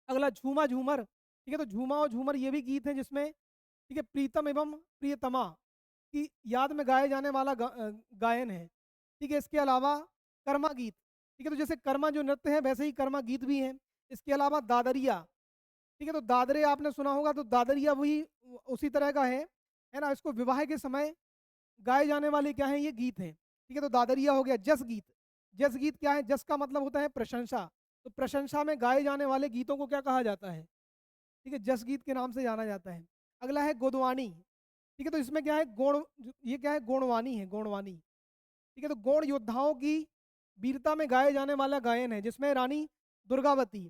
अगला झूमा झूमर। ठीक है, तो झूमा और झूमर ये भी गीत हैं जिसमें, ठीक है, प्रीतम एवं प्रियतमा की याद में गाए जाने वाला गायन है। ठीक है, इसके अलावा कर्मा गीत। ठीक है, तो जैसे कर्मा जो नृत्य है वैसे ही कर्मा गीत भी हैं। इसके अलावा दादरिया। ठीक है, तो दादरे आपने सुना होगा, तो दादरिया वही उसी तरह का है ना। इसको विवाह के समय गाए जाने वाले क्या हैं, ये गीत हैं। ठीक है, तो दादरिया हो गया। जस गीत। जस गीत क्या है, जस का मतलब होता है प्रशंसा, तो प्रशंसा में गाए जाने वाले गीतों को क्या कहा जाता है, ठीक है, जस गीत के नाम से जाना जाता है। अगला है गोदवानी। ठीक है, तो इसमें क्या है, गौण, ये क्या है, गौणवानी है, गौणवानी। ठीक है, तो गौण योद्धाओं की वीरता में गाए जाने वाला गायन है जिसमें रानी दुर्गावती,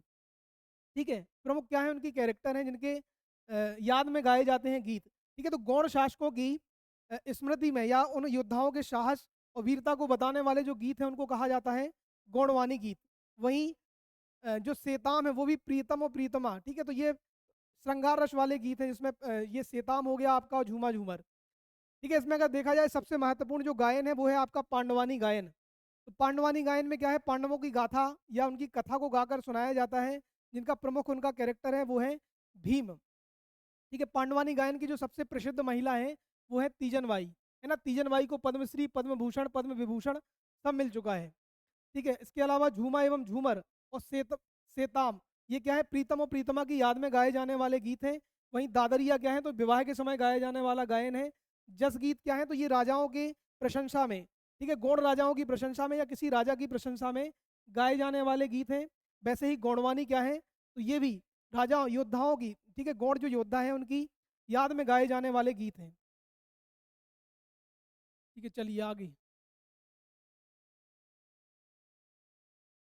ठीक है, प्रमुख क्या है, उनकी कैरेक्टर हैं जिनके याद में गाए जाते हैं गीत। ठीक है, तो गौड़ शासकों की स्मृति में या उन योद्धाओं के साहस और वीरता को बताने वाले जो गीत हैं उनको कहा जाता है गौड़वानी गीत। वहीं जो सेताम है वो भी प्रीतम और प्रीतमा। ठीक है, तो ये श्रृंगार रस वाले गीत हैं जिसमें ये सेताम हो गया आपका, और झूमा झूमर। ठीक है, इसमें अगर देखा जाए सबसे महत्वपूर्ण जो गायन है वो है आपका पांडवानी गायन। तो पांडवानी गायन में क्या है, पांडवों की गाथा या उनकी कथा को गाकर सुनाया जाता है, जिनका प्रमुख उनका कैरेक्टर है वो है भीम। ठीक है, पांडवानी गायन की जो सबसे प्रसिद्ध महिला है वो है तीजन बाई, है ना। तीजन बाई को पद्मश्री, पद्म भूषण, पद्म विभूषण सब मिल चुका है। ठीक है, इसके अलावा झूमा एवं झूमर और सेताम, ये क्या है, प्रीतम और प्रीतमा की याद में गाए जाने वाले गीत हैं। वहीं दादरिया क्या है, तो विवाह के समय गाए जाने वाला गायन है। जस गीत क्या है, तो ये राजाओं की प्रशंसा में, ठीक है, गौड़ राजाओं की प्रशंसा में या किसी राजा की प्रशंसा में गाए जाने वाले गीत हैं। वैसे ही गौड़वानी क्या है, तो ये भी राजा योद्धाओं की, ठीक है, गौड़ जो योद्धा है उनकी याद में गाए जाने वाले गीत हैं। ठीक है, चलिए आगे।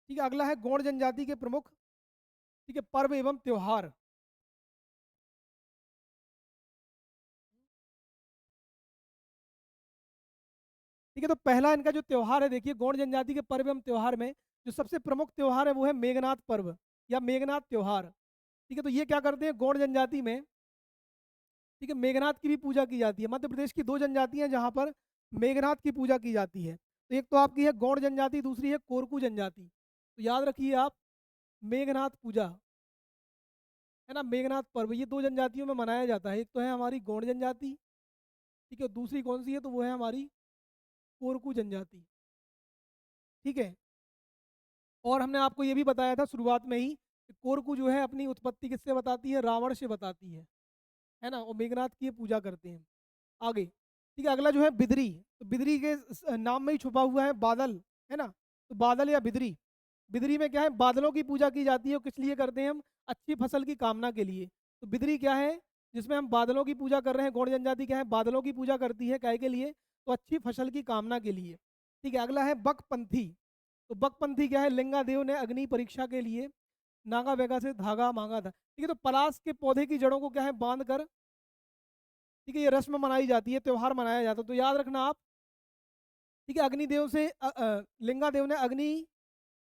ठीक है, अगला है गौड़ जनजाति के प्रमुख, ठीक है, पर्व एवं त्योहार। ठीक है, तो पहला इनका जो त्योहार है, देखिए गौड़ जनजाति के पर्व एवं त्योहार में जो सबसे प्रमुख त्योहार है वो है मेघनाथ पर्व या मेघनाथ त्योहार। ठीक है, तो ये क्या करते हैं गौड़ जनजाति में, ठीक है, मेघनाथ की भी पूजा की जाती है। मध्य प्रदेश की दो जनजातियां हैं जहाँ पर मेघनाथ की पूजा की जाती है। तो एक तो आपकी है गौड़ जनजाति, दूसरी है कोरकू जनजाति। तो याद रखिए आप, मेघनाथ पूजा, है ना, मेघनाथ पर्व, ये दो जनजातियों में मनाया जाता है। एक तो है हमारी गौड़ जनजाति, ठीक है, दूसरी कौन सी है, तो वो है हमारी कोरकू जनजाति। ठीक है, और हमने आपको ये भी बताया था शुरुआत में ही कि कोरकू जो है अपनी उत्पत्ति किससे बताती है, रावण से बताती है ना, और मेघनाथ की ये पूजा करते हैं। आगे, ठीक है, अगला जो है बिदरी। तो बिदरी के नाम में ही छुपा हुआ है बादल, है ना। तो बादल या बिदरी, बिदरी में क्या है, बादलों की पूजा की जाती है। और किस लिए करते हैं हम, अच्छी फसल की कामना के लिए। तो बिदरी क्या है, जिसमें हम बादलों की पूजा कर रहे हैं, गौड़ जनजाति क्या है, बादलों की पूजा करती है, काय के लिए, तो अच्छी फसल की कामना के लिए। ठीक है, अगला है बकपंथी। तो बकपंथी क्या है, लिंगा देव ने अग्नि परीक्षा के लिए नागा वेगा से धागा मांगा था। ठीक है, तो पलाश के पौधे की जड़ों को क्या है, बांध कर, ठीक है, ये रस्म मनाई जाती है, त्योहार मनाया जाता है। तो याद रखना आप, ठीक है, अग्निदेव से लिंगा देव ने अग्नि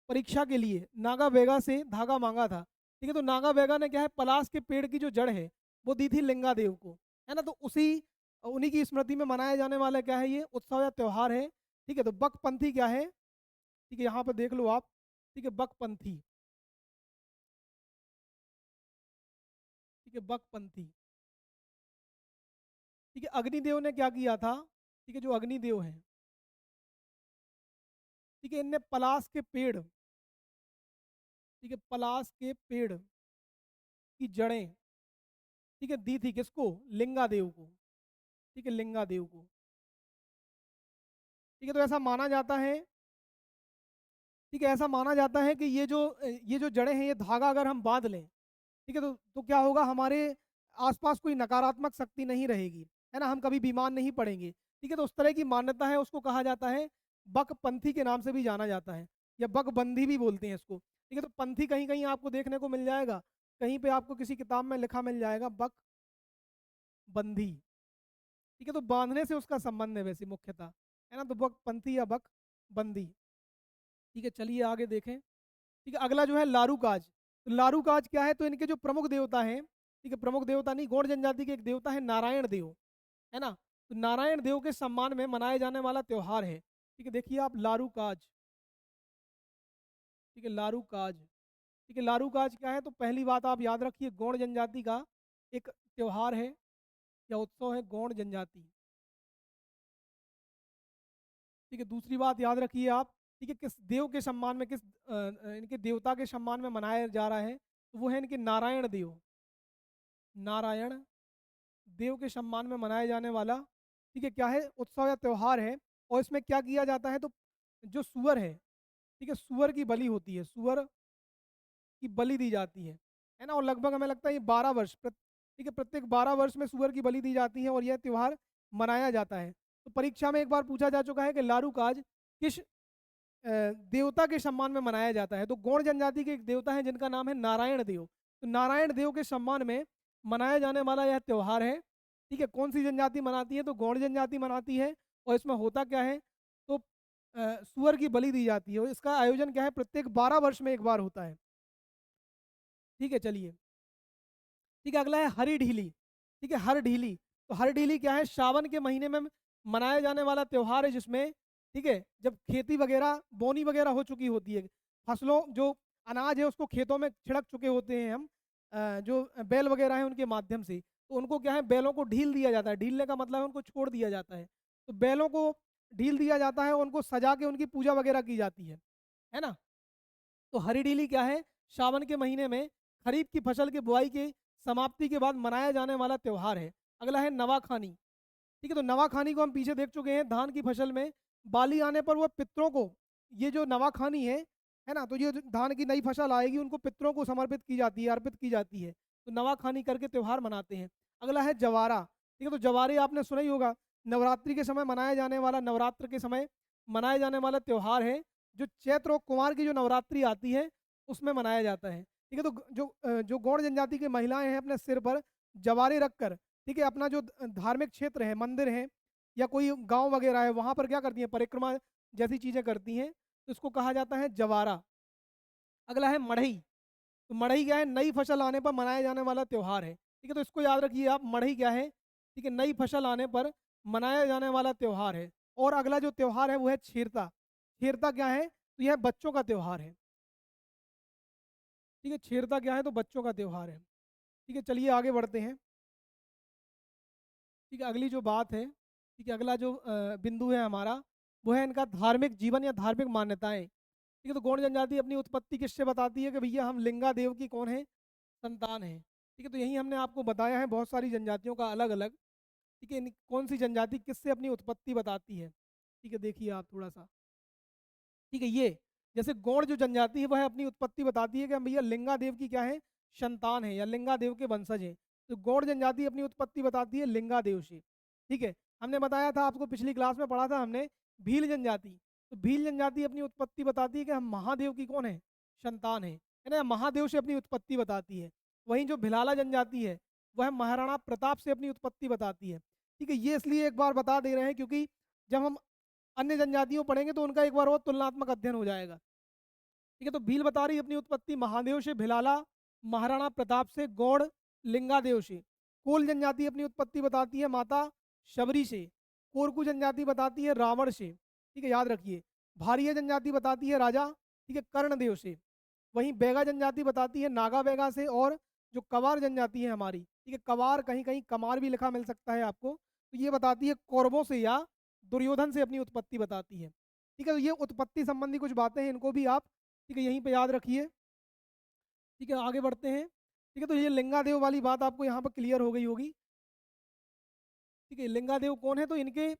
परीक्षा के लिए नागा वेगा से धागा मांगा था। ठीक है, तो नागा वेगा ने क्या है, पलाश के पेड़ की जो जड़ है वो दी थी लिंगा देव को, है ना। तो उसी उन्हीं की स्मृति में मनाया जाने वाला क्या है, ये उत्सव या त्योहार है। ठीक है, तो बकपंथी क्या है, ठीक है, यहाँ पर देख लो आप, ठीक है, बकपंथी, ठीक है, बकपंथी। ठीक है, अग्निदेव ने क्या किया था, ठीक है, जो अग्निदेव है, ठीक है, इनने पलाश के पेड़, ठीक है, पलाश के पेड़ की जड़ें, ठीक है, दी थी किसको, लिंगा देव को। ठीक है, लिंगा देव को। ठीक है, तो ऐसा माना जाता है, ठीक है, ऐसा माना जाता है कि ये जो जड़ें हैं, ये धागा अगर हम बांध लें, ठीक है, तो क्या होगा, हमारे आसपास कोई नकारात्मक शक्ति नहीं रहेगी, है ना, हम कभी बीमार नहीं पड़ेंगे। ठीक है, तो उस तरह की मान्यता है, उसको कहा जाता है बकपंथी के नाम से भी जाना जाता है, या बकबंदी भी बोलते हैं इसको। ठीक है, तो पंथी कहीं कहीं आपको देखने को मिल जाएगा, कहीं पे आपको किसी किताब में लिखा मिल जाएगा बकबंदी। ठीक है, तो बांधने से उसका संबंध है वैसे मुख्यतः, है ना, तो बकपंथी या बकबंदी। ठीक है, चलिए आगे देखें। ठीक है, अगला जो है लारूकाज। तो लारूकाज क्या है, तो इनके जो प्रमुख देवता हैं, ठीक है, प्रमुख देवता नहीं, गौड़ जनजाति के एक देवता है नारायण देव, है ना, तो नारायण देव के सम्मान में मनाए जाने वाला त्योहार है। ठीक है, देखिए आप लारूकाज। ठीक है, लारूकाज। ठीक है, लारूकाज क्या है, तो पहली बात आप याद रखिए, गौड़ जनजाति का एक त्योहार है या उत्सव है गौड़ जनजाति। ठीक है, दूसरी बात याद रखिए आप, ठीक है, किस देव के सम्मान में, इनके देवता के सम्मान में मनाया जा रहा है, तो वो है इनके नारायण देव। नारायण देव के सम्मान में मनाया जाने वाला, ठीक है, क्या है, उत्सव या त्योहार है। और इसमें क्या किया जाता है, तो जो सुअर ठीक है, सुअर की बलि होती है, सुअर की बलि दी जाती है ना, और लगभग हमें लगता है ये 12 वर्ष ठीक है, प्रत्येक 12 वर्ष में सुअर की बलि दी जाती है और यह त्योहार मनाया जाता है। तो परीक्षा में एक बार पूछा जा चुका है कि लारूकाज किस देवता के सम्मान में मनाया जाता है, तो गौड़ जनजाति के एक देवता है जिनका नाम है नारायण देव। तो नारायण देव के सम्मान में मनाया जाने वाला यह त्योहार है। ठीक है, कौन सी जनजाति मनाती है, तो गौड़ जनजाति मनाती है। और इसमें होता क्या है, तो सुअर की बलि दी जाती है, और इसका आयोजन क्या है, प्रत्येक 12 वर्ष में एक बार होता है। ठीक है, चलिए। ठीक है, अगला है हरी ढीली। ठीक है, हर ढीली। तो हर ढीली क्या है, सावन के महीने में मनाया जाने वाला त्योहार है, जिसमें ठीक है, जब खेती वगैरह बोनी वगैरह हो चुकी होती है, फसलों जो अनाज है उसको खेतों में छिड़क चुके होते हैं हम, जो बैल वगैरह है उनके माध्यम से, तो उनको क्या है, बैलों को ढील दिया जाता है। ढीलने का मतलब है उनको छोड़ दिया जाता है। तो बैलों को ढील दिया जाता है, उनको सजा के उनकी पूजा वगैरह की जाती है ना। तो हरी ढीली क्या है, सावन के महीने में खरीफ की फसल की बुआई की समाप्ति के बाद मनाया जाने वाला त्योहार है। अगला है नवाखानी। ठीक है, तो नवाखानी को हम पीछे देख चुके हैं, धान की फसल में बाली आने पर वो पितरों को, ये जो नवाखानी है ना, तो ये जो धान की नई फसल आएगी उनको पितरों को समर्पित की जाती है, अर्पित की जाती है। तो नवाखानी करके त्यौहार मनाते हैं। अगला है जवारा। ठीक है, तो जवारे आपने सुना ही होगा, नवरात्रि के समय मनाया जाने वाला, नवरात्र के समय मनाया जाने वाला त्यौहार है, जो चैत्र और कुमार की जो नवरात्रि आती है उसमें मनाया जाता है। ठीक है, तो जो गौड़ जनजाति की महिलाएं हैं, अपने सिर पर जवारे रखकर, ठीक है, अपना जो धार्मिक क्षेत्र है, मंदिर है या कोई गांव वगैरह है, वहां पर क्या करती हैं, परिक्रमा जैसी चीजें करती हैं, तो इसको कहा जाता है जवारा। अगला है मढ़ई। तो मढ़ई क्या है, नई फसल आने पर मनाया जाने वाला त्योहार है। ठीक है, तो इसको याद रखिए आप, मढ़ई क्या है, ठीक है, नई फसल आने पर मनाया जाने वाला त्योहार है। और अगला जो त्योहार है वो है छेरता। छेरता क्या है, तो यह बच्चों का त्योहार है। ठीक है, छेरता क्या है, तो बच्चों का त्योहार है। ठीक है, चलिए आगे बढ़ते हैं। ठीक है, अगली जो बात है, ठीक है, अगला जो बिंदु है हमारा, वो है इनका धार्मिक जीवन या धार्मिक मान्यताएं। ठीक है, तो गौड़ जनजाति अपनी उत्पत्ति किससे बताती है, कि भैया हम लिंगा देव की कौन है, संतान है। ठीक है, तो यही हमने आपको बताया है, बहुत सारी जनजातियों का अलग अलग। ठीक है, कौन सी जनजाति किससे अपनी उत्पत्ति बताती है। ठीक है, देखिए आप थोड़ा सा। ठीक है, ये जैसे गौड़ जो जनजाति है वह अपनी उत्पत्ति बताती है कि हम भैया लिंगा देव की क्या है, संतान है या लिंगा देव के वंशज है। तो गौड़ जनजाति अपनी उत्पत्ति बताती है लिंगा देव से। ठीक है, हमने बताया था आपको, पिछली क्लास में पढ़ा था हमने, भील जनजाति। तो भील जनजाति अपनी उत्पत्ति बताती है कि हम महादेव की कौन है, संतान है ना, महादेव से अपनी उत्पत्ति बताती है। वहीं जो भिलाला जनजाति है वह महाराणा प्रताप से अपनी उत्पत्ति बताती है। ठीक है, ये इसलिए एक बार बता दे रहे हैं क्योंकि जब हम अन्य जनजातियों पढ़ेंगे तो उनका एक बार और तुलनात्मक अध्ययन हो जाएगा। ठीक है, तो भील बता रही अपनी उत्पत्ति महादेव से, भिलाला महाराणा प्रताप से, गौड़ लिंगादेव से। कोल जनजाति अपनी उत्पत्ति बताती है माता शबरी से। कोरकू जनजाति बताती है रावण से। ठीक है, याद रखिए। भारिया जनजाति बताती है राजा, ठीक है, कर्णदेव से। वहीं बैगा जनजाति बताती है नागा बैगा से। और जो कवार जनजाति है हमारी, ठीक है, कवार कहीं कहीं कमार भी लिखा मिल सकता है आपको, तो ये बताती है कौरवों से या दुर्योधन से अपनी उत्पत्ति बताती है। ठीक है, तो ये उत्पत्ति संबंधी कुछ बातें हैं, इनको भी आप ठीक है यहीं पे याद रखिए। ठीक है, आगे बढ़ते हैं। ठीक है, तो ये लिंगादेव वाली बात आपको यहाँ पर क्लियर हो गई होगी। ठीक है, लिंगादेव कौन है, तो इनके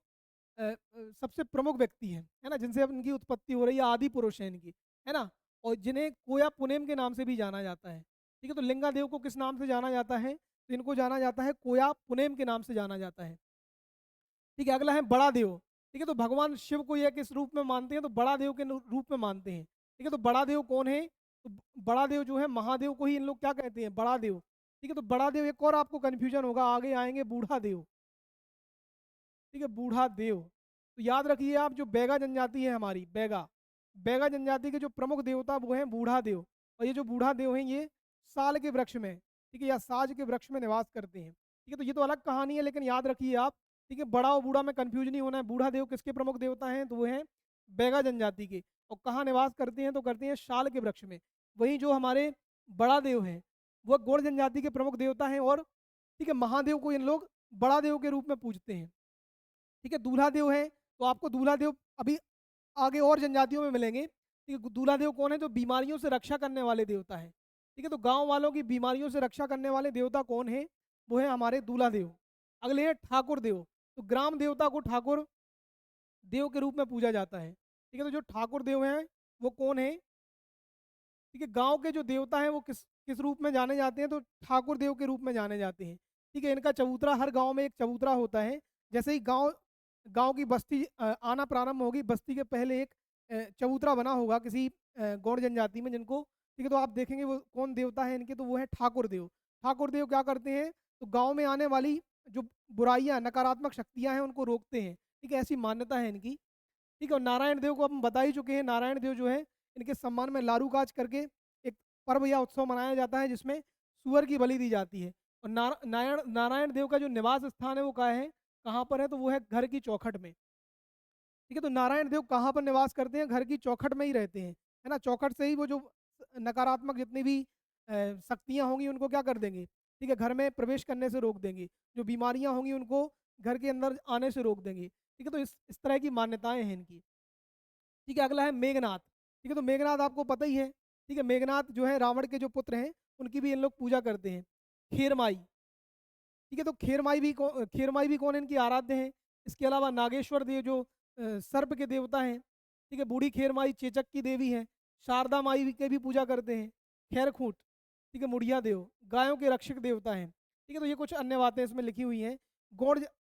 सबसे प्रमुख व्यक्ति हैं, है ना, जिनसे अब इनकी उत्पत्ति हो रही है, आदि पुरुष है इनकी। है ना, और जिन्हें कोया पुनेम के नाम से भी जाना जाता है। ठीक है, तो लिंगा देव को किस नाम से जाना जाता है? तो इनको जाना जाता है कोया पुनेम के नाम से जाना जाता है। ठीक है, अगला है बड़ा देव। ठीक है, तो भगवान शिव को ये किस रूप में मानते हैं? तो बड़ा देव के रूप में मानते हैं। ठीक है, तो बड़ा देव कौन है? तो बड़ा देव जो है महादेव को ही इन लोग क्या कहते हैं? बड़ा देव। ठीक है, तो बड़ा देव, एक और आपको कंफ्यूजन होगा, आगे आएंगे बूढ़ा देव। ठीक है, बूढ़ा देव। तो याद रखिए आप, जो बैगा जनजाति है हमारी, बैगा बैगा जनजाति के जो प्रमुख देवता वो हैं बूढ़ा देव। और ये जो बूढ़ा देव हैं ये साल के वृक्ष में, ठीक है, या साज के वृक्ष में निवास करते हैं। ठीक है, तो ये तो अलग कहानी है, लेकिन याद रखिए आप, ठीक है, बड़ा और बूढ़ा में कंफ्यूज नहीं होना है। बूढ़ा देव किसके प्रमुख देवता हैं? तो वो हैं बैगा जनजाति के। और कहाँ निवास करते हैं? तो करते हैं शाल के वृक्ष में। वहीं जो हमारे बड़ा देव हैं वो गौड़ जनजाति के प्रमुख देवता हैं, और ठीक है, महादेव को इन लोग बड़ा देव के रूप में पूजते हैं। ठीक है, दूल्हा देव है, तो आपको दूल्हा देव अभी आगे और जनजातियों में मिलेंगे। ठीक है, दूल्हा देव कौन है? जो बीमारियों से रक्षा करने वाले देवता है। ठीक है, तो गांव वालों की बीमारियों से रक्षा करने वाले देवता कौन है? वो है हमारे दूल्हा देव। अगले हैं ठाकुर देव। तो ग्राम देवता को ठाकुर देव के रूप में पूजा जाता है। ठीक है, तो जो ठाकुर देव हैं वो कौन है? ठीक है, गांव के जो देवता हैं वो किस किस रूप में जाने जाते हैं? तो ठाकुर देव के रूप में जाने जाते हैं। ठीक है, इनका चबूतरा, हर गांव में एक चबूतरा होता है। जैसे ही गांव गांव की बस्ती आना प्रारंभ होगी, बस्ती के पहले एक चबूतरा बना होगा किसी गौड़ जनजाति में जिनको, ठीक है, तो आप देखेंगे वो कौन देवता है इनके, तो वो है ठाकुर देव। ठाकुर देव क्या करते हैं? तो गांव में आने वाली जो बुराइयां, नकारात्मक शक्तियां हैं उनको रोकते हैं। ठीक है, ऐसी मान्यता है इनकी। ठीक है, और नारायण देव को हम बता ही चुके हैं। नारायण देव जो है, इनके सम्मान में लारू काज करके एक पर्व या उत्सव मनाया जाता है जिसमें सुअर की बलि दी जाती है। और नारायण देव का जो निवास स्थान है वो कहाँ है? कहाँ पर है? तो वो है घर की चौखट में। ठीक है, तो नारायण देव कहाँ पर निवास करते हैं? घर की चौखट में ही रहते हैं, है ना। चौखट से ही वो जो नकारात्मक जितनी भी शक्तियाँ होंगी उनको क्या कर देंगे? ठीक है, घर में प्रवेश करने से रोक देंगे। जो बीमारियाँ होंगी उनको घर के अंदर आने से रोक देंगे। ठीक है, तो इस तरह की मान्यताएं हैं इनकी। ठीक है, अगला है मेघनाथ। ठीक है, तो मेघनाथ आपको पता ही है। ठीक है, मेघनाथ जो है रावण के जो पुत्र हैं उनकी भी इन लोग पूजा करते हैं। खेरमाई। ठीक है, तो खेरमाई भी कौन इनकी आराध्य हैं? इसके अलावा नागेश्वर देव जो सर्प के देवता हैं। ठीक है, बूढ़ी खेरमाई चेचक की देवी हैं। शारदा माई के भी पूजा करते हैं। खैरखूट, ठीक है, मुड़िया देव गायों के रक्षक देवता हैं। ठीक है, तो ये कुछ अन्य बातें इसमें लिखी हुई हैं।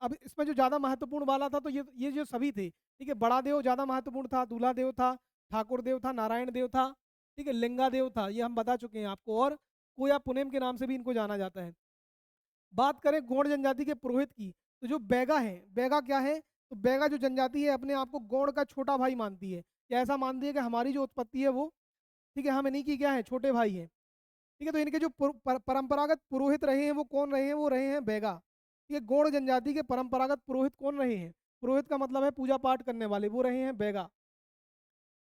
अब इसमें जो ज़्यादा महत्वपूर्ण वाला था तो ये जो सभी थे। ठीक है, बड़ा देव ज़्यादा महत्वपूर्ण था, दूल्हा देव था, ठाकुर देव था, नारायण देव था, ठीक है, लिंगा देव था, ये हम बता चुके हैं आपको। और कोया पुनेम के नाम से भी इनको जाना जाता है। बात करें गौड़ जनजाति के पुरोहित की, तो जो बैगा है, बैगा क्या है? तो बैगा जो जनजाति है अपने आप को गौड़ का छोटा भाई मानती है, या ऐसा मानती है कि हमारी जो उत्पत्ति है वो, ठीक है, हम इन्हीं की क्या है? छोटे भाई हैं। ठीक है, तो इनके जो परंपरागत पुरोहित रहे हैं वो कौन रहे हैं? वो रहे हैं बैगा। ये गौड़ जनजाति के परंपरागत पुरोहित कौन रहे हैं? पुरोहित का मतलब है पूजा पाठ करने वाले, वो रहे हैं बैगा।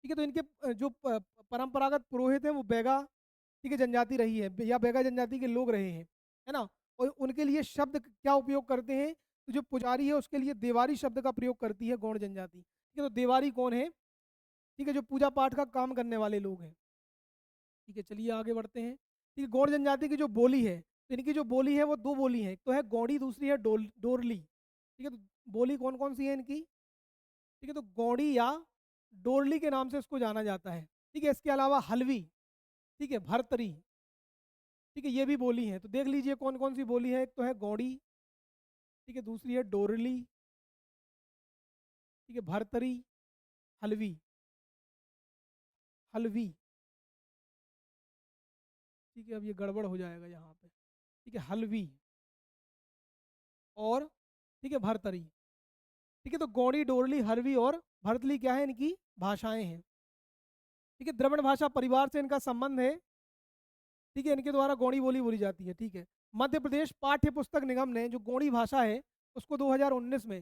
ठीक है, तो इनके जो परंपरागत पुरोहित हैं वो बैगा, ठीक है, जनजाति रही है, या बैगा जनजाति के लोग रहे हैं, है ना। और उनके लिए शब्द क्या उपयोग करते हैं? तो जो पुजारी है उसके लिए देवारी शब्द का प्रयोग करती है गौड़ जनजाति। ठीक है, तो देवारी कौन है? ठीक है, जो पूजा पाठ का काम करने वाले लोग हैं। ठीक है, चलिए आगे बढ़ते हैं। ठीक है, गौड़ जनजाति की जो बोली है, तो इनकी जो बोली है वो दो बोली है, एक तो है गौड़ी, दूसरी है डोरली। ठीक है, तो बोली कौन कौन सी है इनकी? ठीक है, तो गौड़ी या डोरली के नाम से इसको जाना जाता है। ठीक है, इसके अलावा हलवी, ठीक है, भरतरी, ठीक है, ये भी बोली है। तो देख लीजिए कौन कौन सी बोली है। एक तो है गौड़ी, ठीक है, दूसरी है डोरली, ठीक है, भरतरी, हलवी, हलवी। ठीक है, अब ये गड़बड़ हो जाएगा यहाँ पे। ठीक है, हलवी और ठीक है भरतरी। ठीक है, तो गौड़ी, डोरली, हरवी और भरतली क्या है? इनकी भाषाएं हैं। ठीक है, द्रविड़ भाषा परिवार से इनका संबंध है। ठीक है, इनके द्वारा गौड़ी बोली बोली जाती है। ठीक है, मध्य प्रदेश पाठ्य पुस्तक निगम ने जो गौड़ी भाषा है उसको 2019 में,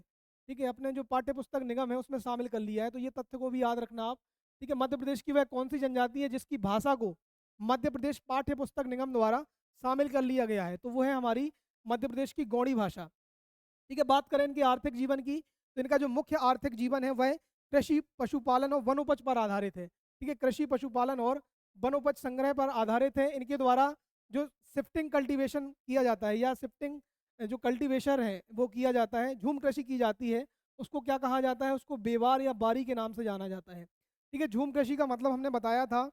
ठीक है, अपने जो पाठ्य पुस्तक निगम है उसमें शामिल कर लिया है। तो ये तथ्य को भी याद रखना आप। ठीक है, मध्य प्रदेश की वह कौन सी जनजाति है जिसकी भाषा को मध्य प्रदेश पाठ्य पुस्तक निगम द्वारा शामिल कर लिया गया है? तो वो है हमारी मध्य प्रदेश की गौड़ी भाषा। ठीक है, बात करें इनके आर्थिक जीवन की, तो इनका जो मुख्य आर्थिक जीवन है वह कृषि, पशुपालन और वनोपज पर आधारित है। ठीक है, कृषि, पशुपालन और वनोपज संग्रह पर आधारित है। इनके द्वारा जो शिफ्टिंग कल्टीवेशन किया जाता है, या शिफ्टिंग जो कल्टीवेशन है वो किया जाता है, झूम कृषि की जाती है, उसको क्या कहा जाता है? उसको बेवार या बारी के नाम से जाना जाता है। ठीक है, झूम कृषि का मतलब हमने बताया था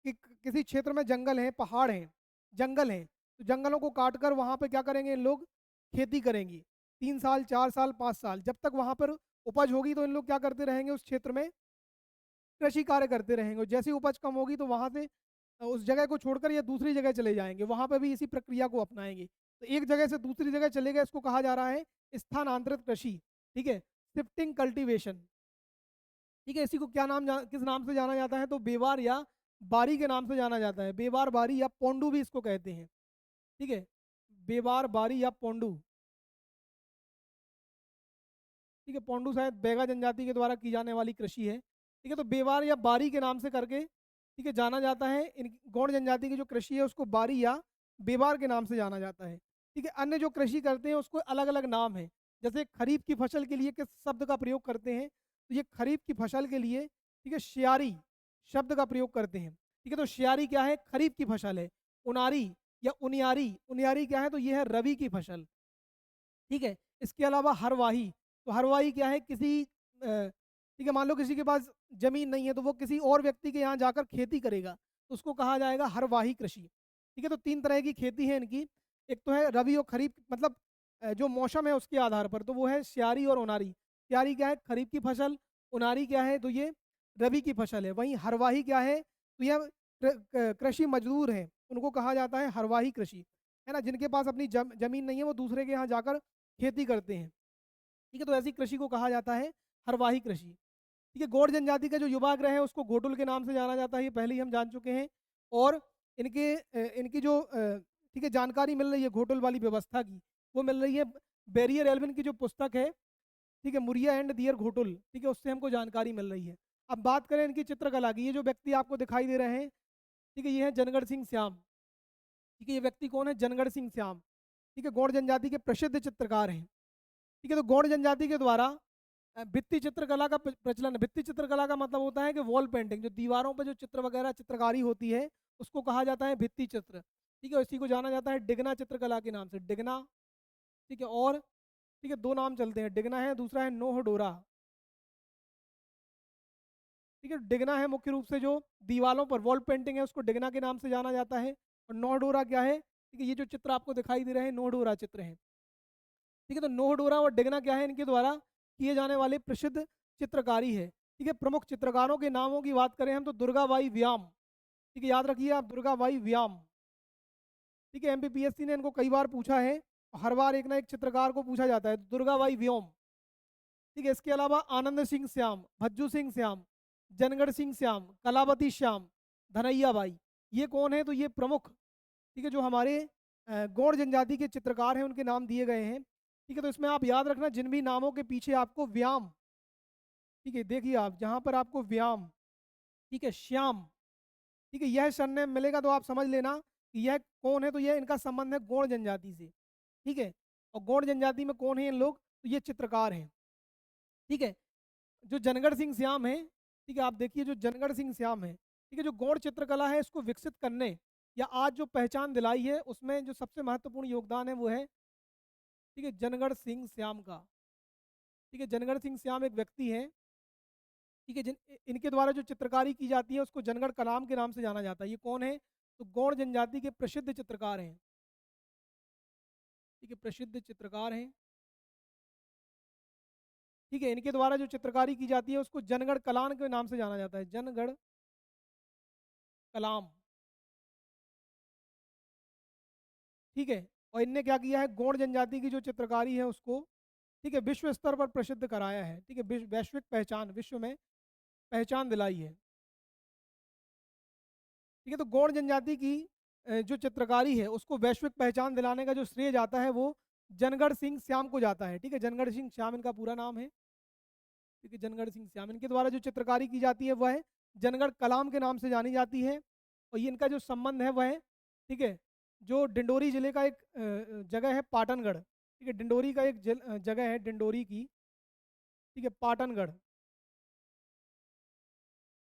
कि किसी क्षेत्र में जंगल हैं, पहाड़ हैं, जंगल हैं, तो जंगलों को काट कर वहाँ पे क्या करेंगे इन लोग, खेती करेंगे। 3 साल, 4 साल, 5 साल, जब तक वहाँ पर उपज होगी तो इन लोग क्या करते रहेंगे, उस क्षेत्र में कृषि कार्य करते रहेंगे। और जैसी उपज कम होगी तो वहाँ से उस जगह को छोड़कर या दूसरी जगह चले जाएंगे, वहाँ पर भी इसी प्रक्रिया को अपनाएंगे। तो एक जगह से दूसरी जगह चले गए, इसको कहा जा रहा है स्थानांतरित कृषि। ठीक है, शिफ्टिंग कल्टीवेशन। ठीक है, इसी को क्या किस नाम से जाना जाता है, तो बेवार या बारी के नाम से जाना जाता है। बेवार बारी या पोंडू भी इसको कहते हैं। ठीक है, बेवार बारी या पोंडू। ठीक है, पोंडू शायद बैगा जनजाति के द्वारा की जाने वाली कृषि है। ठीक है, तो बेवार या बारी के नाम से करके ठीक है जाना जाता है। इन गौड़ जनजाति की जो कृषि है उसको बारी या बेवार के नाम से जाना जाता है। ठीक है, अन्य जो कृषि करते हैं उसको अलग अलग नाम है। जैसे खरीफ की फसल के लिए किस शब्द का प्रयोग करते हैं, तो ये खरीफ की फसल के लिए ठीक है श्यारी शब्द का प्रयोग करते हैं। ठीक है, तो श्यारी क्या है, खरीफ की फसल है। उनारी या उनियारी, उनियारी क्या है, तो ये है रवि की फसल। ठीक है, इसके अलावा हरवाही, तो हरवाही क्या है, किसी ठीक है मान लो किसी के पास जमीन नहीं है तो वो किसी और व्यक्ति के यहाँ जाकर खेती करेगा, तो उसको कहा जाएगा हरवाही कृषि। ठीक है, तो 3 तरह की खेती है इनकी। एक तो है रबी और खरीफ, मतलब जो मौसम है उसके आधार पर, तो वो है स्यारी और ओनारी। स्यारी क्या है, खरीफ की फसल। ओनारी क्या है, तो ये रबी की फसल है। वहीं हरवाही क्या है, तो यह कृषि मजदूर हैं, उनको कहा जाता है हरवाही कृषि। है ना, जिनके पास अपनी जमीन नहीं है वो दूसरे के यहाँ जाकर खेती करते हैं। ठीक है, तो ऐसी कृषि को कहा जाता है हरवाही कृषि। ठीक है, गौड़ जनजाति का जो युवा ग्रह है उसको घोटुल के नाम से जाना जाता है, ये पहले ही हम जान चुके हैं। और इनकी जो ठीक है जानकारी मिल रही है घोटुल वाली व्यवस्था की, वो मिल रही है बैरियर एल्विन की जो पुस्तक है, ठीक है, मुरिया एंड दियर घोटुल। ठीक है, उससे हमको जानकारी मिल रही है। अब बात करें इनकी चित्रकला की, ये जो व्यक्ति आपको दिखाई दे रहे हैं, ठीक है, ये है जनगढ़ सिंह श्याम। ठीक है, ये व्यक्ति कौन है, जनगढ़ सिंह श्याम। ठीक है, गौड़ जनजाति के प्रसिद्ध चित्रकार हैं। ठीक है, तो गौड़ जनजाति के द्वारा भित्ति चित्रकला का प्रचलन। भित्ति चित्रकला का मतलब होता है कि वॉल पेंटिंग, जो दीवारों पर जो चित्र वगैरह चित्रकारी होती है उसको कहा जाता है भित्ति चित्र। ठीक है, इसी को जाना जाता है डिगना चित्रकला के नाम से, डिगना। ठीक है, और ठीक है 2 नाम चलते हैं, डिगना है, दूसरा है नोह डोरा। ठीक है, डिगना है मुख्य रूप से जो दीवारों पर वॉल पेंटिंग है उसको डिगना के नाम से जाना जाता है। और नोह डोरा क्या है, ठीक है, ये जो चित्र आपको दिखाई दे रहे हैं नोह डोरा चित्र है। ठीक है, तो नोह डोरा और डिगना क्या है, इनके द्वारा किए जाने वाले प्रसिद्ध चित्रकारी है। ठीक है, प्रमुख चित्रकारों के नामों की बात करें हम तो दुर्गाबाई व्याम। ठीक है, याद रखिए आप, दुर्गाबाई व्याम। ठीक है, एमपीपीएससी ने इनको कई बार पूछा है, हर बार एक ना एक चित्रकार को पूछा जाता है, दुर्गाबाई व्योम। ठीक है, इसके अलावा आनंद सिंह श्याम, भज्जू सिंह श्याम, जनगढ़ सिंह श्याम, कलावती श्याम, धनैया बाई, ये कौन है, तो ये प्रमुख ठीक है जो हमारे गौड़ जनजाति के चित्रकार हैं उनके नाम दिए गए हैं। ठीक है, तो इसमें आप याद रखना जिन भी नामों के पीछे आपको व्याम, ठीक है देखिए आप जहाँ पर आपको व्याम, ठीक है श्याम, ठीक है यह सरनेम मिलेगा तो आप समझ लेना कि यह कौन है, तो यह इनका संबंध है गौड़ जनजाति से। ठीक है, और गौड़ जनजाति में कौन है इन लोग, तो ये चित्रकार हैं। ठीक है, जो जनगढ़ सिंह श्याम है, ठीक है आप देखिए जो जनगढ़ सिंह श्याम है, ठीक है जो गौड़ चित्रकला है इसको विकसित करने या आज जो पहचान दिलाई है उसमें जो सबसे महत्वपूर्ण योगदान है वो है ठीक है जनगढ़ सिंह श्याम का। ठीक है, जनगढ़ सिंह श्याम एक व्यक्ति है, ठीक है, जिन इनके द्वारा जो चित्रकारी की जाती है उसको जनगढ़ कलाम के नाम से जाना जाता है। ये कौन है, तो गौड़ जनजाति के प्रसिद्ध चित्रकार हैं। ठीक है, प्रसिद्ध चित्रकार हैं। ठीक है, इनके द्वारा जो चित्रकारी की जाती है उसको जनगढ़ कलाम के नाम से जाना जाता है, जनगढ़ कलाम। ठीक है, और इनने क्या किया है, गौड़ जनजाति की जो चित्रकारी है उसको ठीक है विश्व स्तर पर प्रसिद्ध कराया है। ठीक है, वैश्विक पहचान, विश्व में पहचान दिलाई है। ठीक है, तो गौड़ जनजाति की जो चित्रकारी है उसको वैश्विक पहचान दिलाने का जो श्रेय जाता है वो जनगढ़ सिंह श्याम को जाता है। ठीक है, जनगढ़ सिंह श्याम इनका पूरा नाम है। ठीक है, जनगढ़ सिंह श्याम, इनके द्वारा जो चित्रकारी की जाती है वह है जनगढ़ कलाम के नाम से जानी जाती है। और ये इनका जो संबंध है वह है ठीक है जो डिंडोरी जिले का एक जगह है पाटनगढ़। ठीक है, डिंडोरी का एक जगह है डिंडोरी की, ठीक है पाटनगढ़।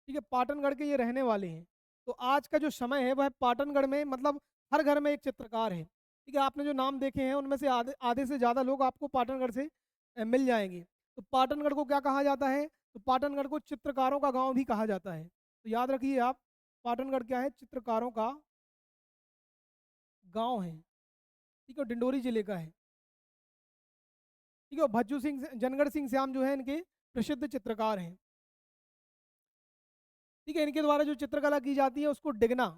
ठीक है, पाटनगढ़ के ये रहने वाले हैं। तो आज का जो समय है वह पाटनगढ़ में मतलब हर घर में एक चित्रकार है। ठीक है, आपने जो नाम देखे हैं उनमें से आधे आधे से ज़्यादा लोग आपको पाटनगढ़ से मिल जाएंगे। तो पाटनगढ़ को क्या कहा जाता है, तो पाटनगढ़ को चित्रकारों का गांव भी कहा जाता है। तो याद रखिए आप, पाटनगढ़ क्या है, चित्रकारों का गांव है। ठीक है, डिंडोरी जिले का है। ठीक है, भज्जू सिंह जनगढ़ सिंह श्याम जो है इनके प्रसिद्ध चित्रकार हैं। ठीक है, इनके द्वारा जो चित्रकला की जाती है उसको डिगना,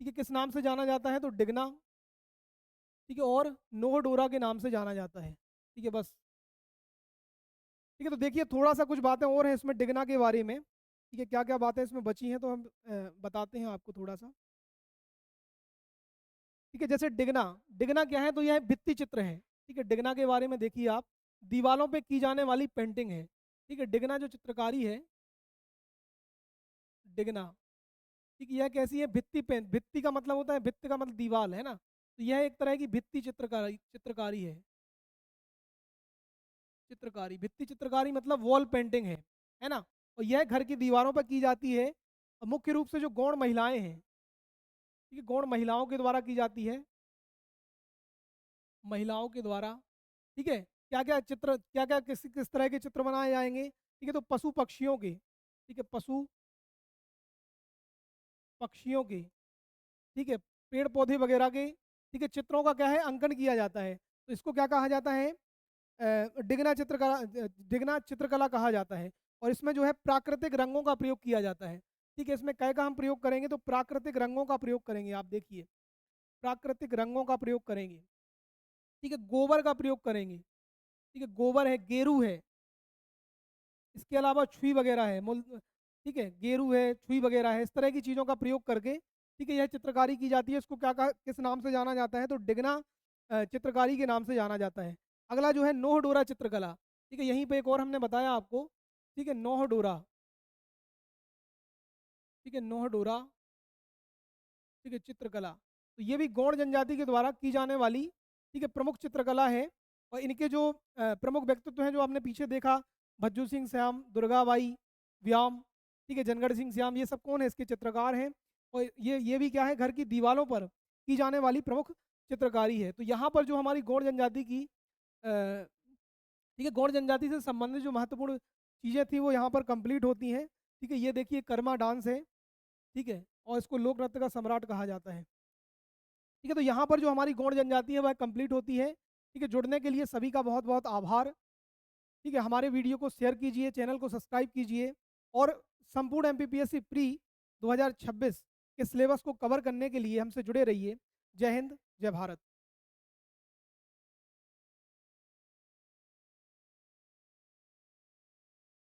ठीक है, किस नाम से जाना जाता है, तो डिगना, ठीक है, और नोह डोरा के नाम से जाना जाता है। ठीक है, बस। ठीक है, तो देखिए थोड़ा सा कुछ बातें और हैं इसमें डिगना के बारे में। ठीक है, क्या क्या बातें इसमें बची हैं तो हम बताते हैं आपको थोड़ा सा। ठीक है, जैसे डिगना, डिगना क्या है, तो यह भित्ति चित्र है। ठीक है, डिगना के बारे में देखिए आप, दीवारों पे की जाने वाली पेंटिंग है। ठीक है, डिगना जो चित्रकारी है, डिगना, ठीक है, यह कैसी है, भित्ति पेन, भित्ति का मतलब होता है, भित्ति का मतलब दीवार है ना, तो यह एक तरह की भित्ति चित्रकारी चित्रकारी है। भित्ति चित्रकारी मतलब वॉल पेंटिंग है ना। और यह घर की दीवारों पर की जाती है, और मुख्य रूप से जो गौण महिलाएं हैं, ठीक है, गौण महिलाओं के द्वारा की जाती है, महिलाओं के द्वारा। ठीक है, क्या क्या चित्र, क्या क्या किस किस तरह के चित्र बनाए जाएंगे, ठीक है, तो पशु पक्षियों के, ठीक है, पशु पक्षियों के, ठीक है, पेड़ पौधे वगैरह के, ठीक है, चित्रों का क्या है, अंकन किया जाता है। तो इसको क्या कहा जाता है, डिगना चित्रकला कहा जाता है। और इसमें जो है प्राकृतिक रंगों का प्रयोग किया जाता है। ठीक है, इसमें क्या का हम प्रयोग करेंगे, तो प्राकृतिक रंगों का प्रयोग करेंगे। आप देखिए, प्राकृतिक रंगों का प्रयोग करेंगे। ठीक है, गोबर का प्रयोग करेंगे। ठीक है, गोबर है, गेरू है, इसके अलावा छुई वगैरह है, मूल, ठीक है, गेरू है, छुई वगैरह है, इस तरह की चीज़ों का प्रयोग करके, ठीक है, यह चित्रकारी की जाती है। इसको क्या कहा, किस नाम से जाना जाता है, तो डिगना चित्रकारी के नाम से जाना जाता है। अगला जो है नोह डोरा चित्रकला। ठीक है, यहीं पे एक और हमने बताया आपको, ठीक है, नोह डोरा, ठीक है, नोह डोरा, ठीक है, चित्रकला। तो ये भी गौड़ जनजाति के द्वारा की जाने वाली, ठीक है, प्रमुख चित्रकला है। और इनके जो प्रमुख व्यक्तित्व हैं जो आपने पीछे देखा, भज्जू सिंह श्याम, दुर्गाबाई व्याम, ठीक है, जनगढ़ सिंह श्याम, ये सब कौन है, इसके चित्रकार हैं। और ये भी क्या है, घर की दीवारों पर की जाने वाली प्रमुख चित्रकारी है। तो यहाँ पर जो हमारी गौड़ जनजाति की ठीक है, गौड़ जनजाति से संबंधित जो महत्वपूर्ण चीज़ें थी वो यहाँ पर कंप्लीट होती हैं। ठीक है, ये देखिए कर्मा डांस है, ठीक है, और इसको लोक नृत्य का सम्राट कहा जाता है। ठीक है, तो यहाँ पर जो हमारी गौड़ जनजाति है वह कंप्लीट होती है। ठीक है, जुड़ने के लिए सभी का बहुत बहुत आभार। ठीक है, हमारे वीडियो को शेयर कीजिए, चैनल को सब्सक्राइब कीजिए, और संपूर्ण एमपीपीएससी प्री 2026 के सिलेबस को कवर करने के लिए हमसे जुड़े रहिए। जय हिंद, जय भारत।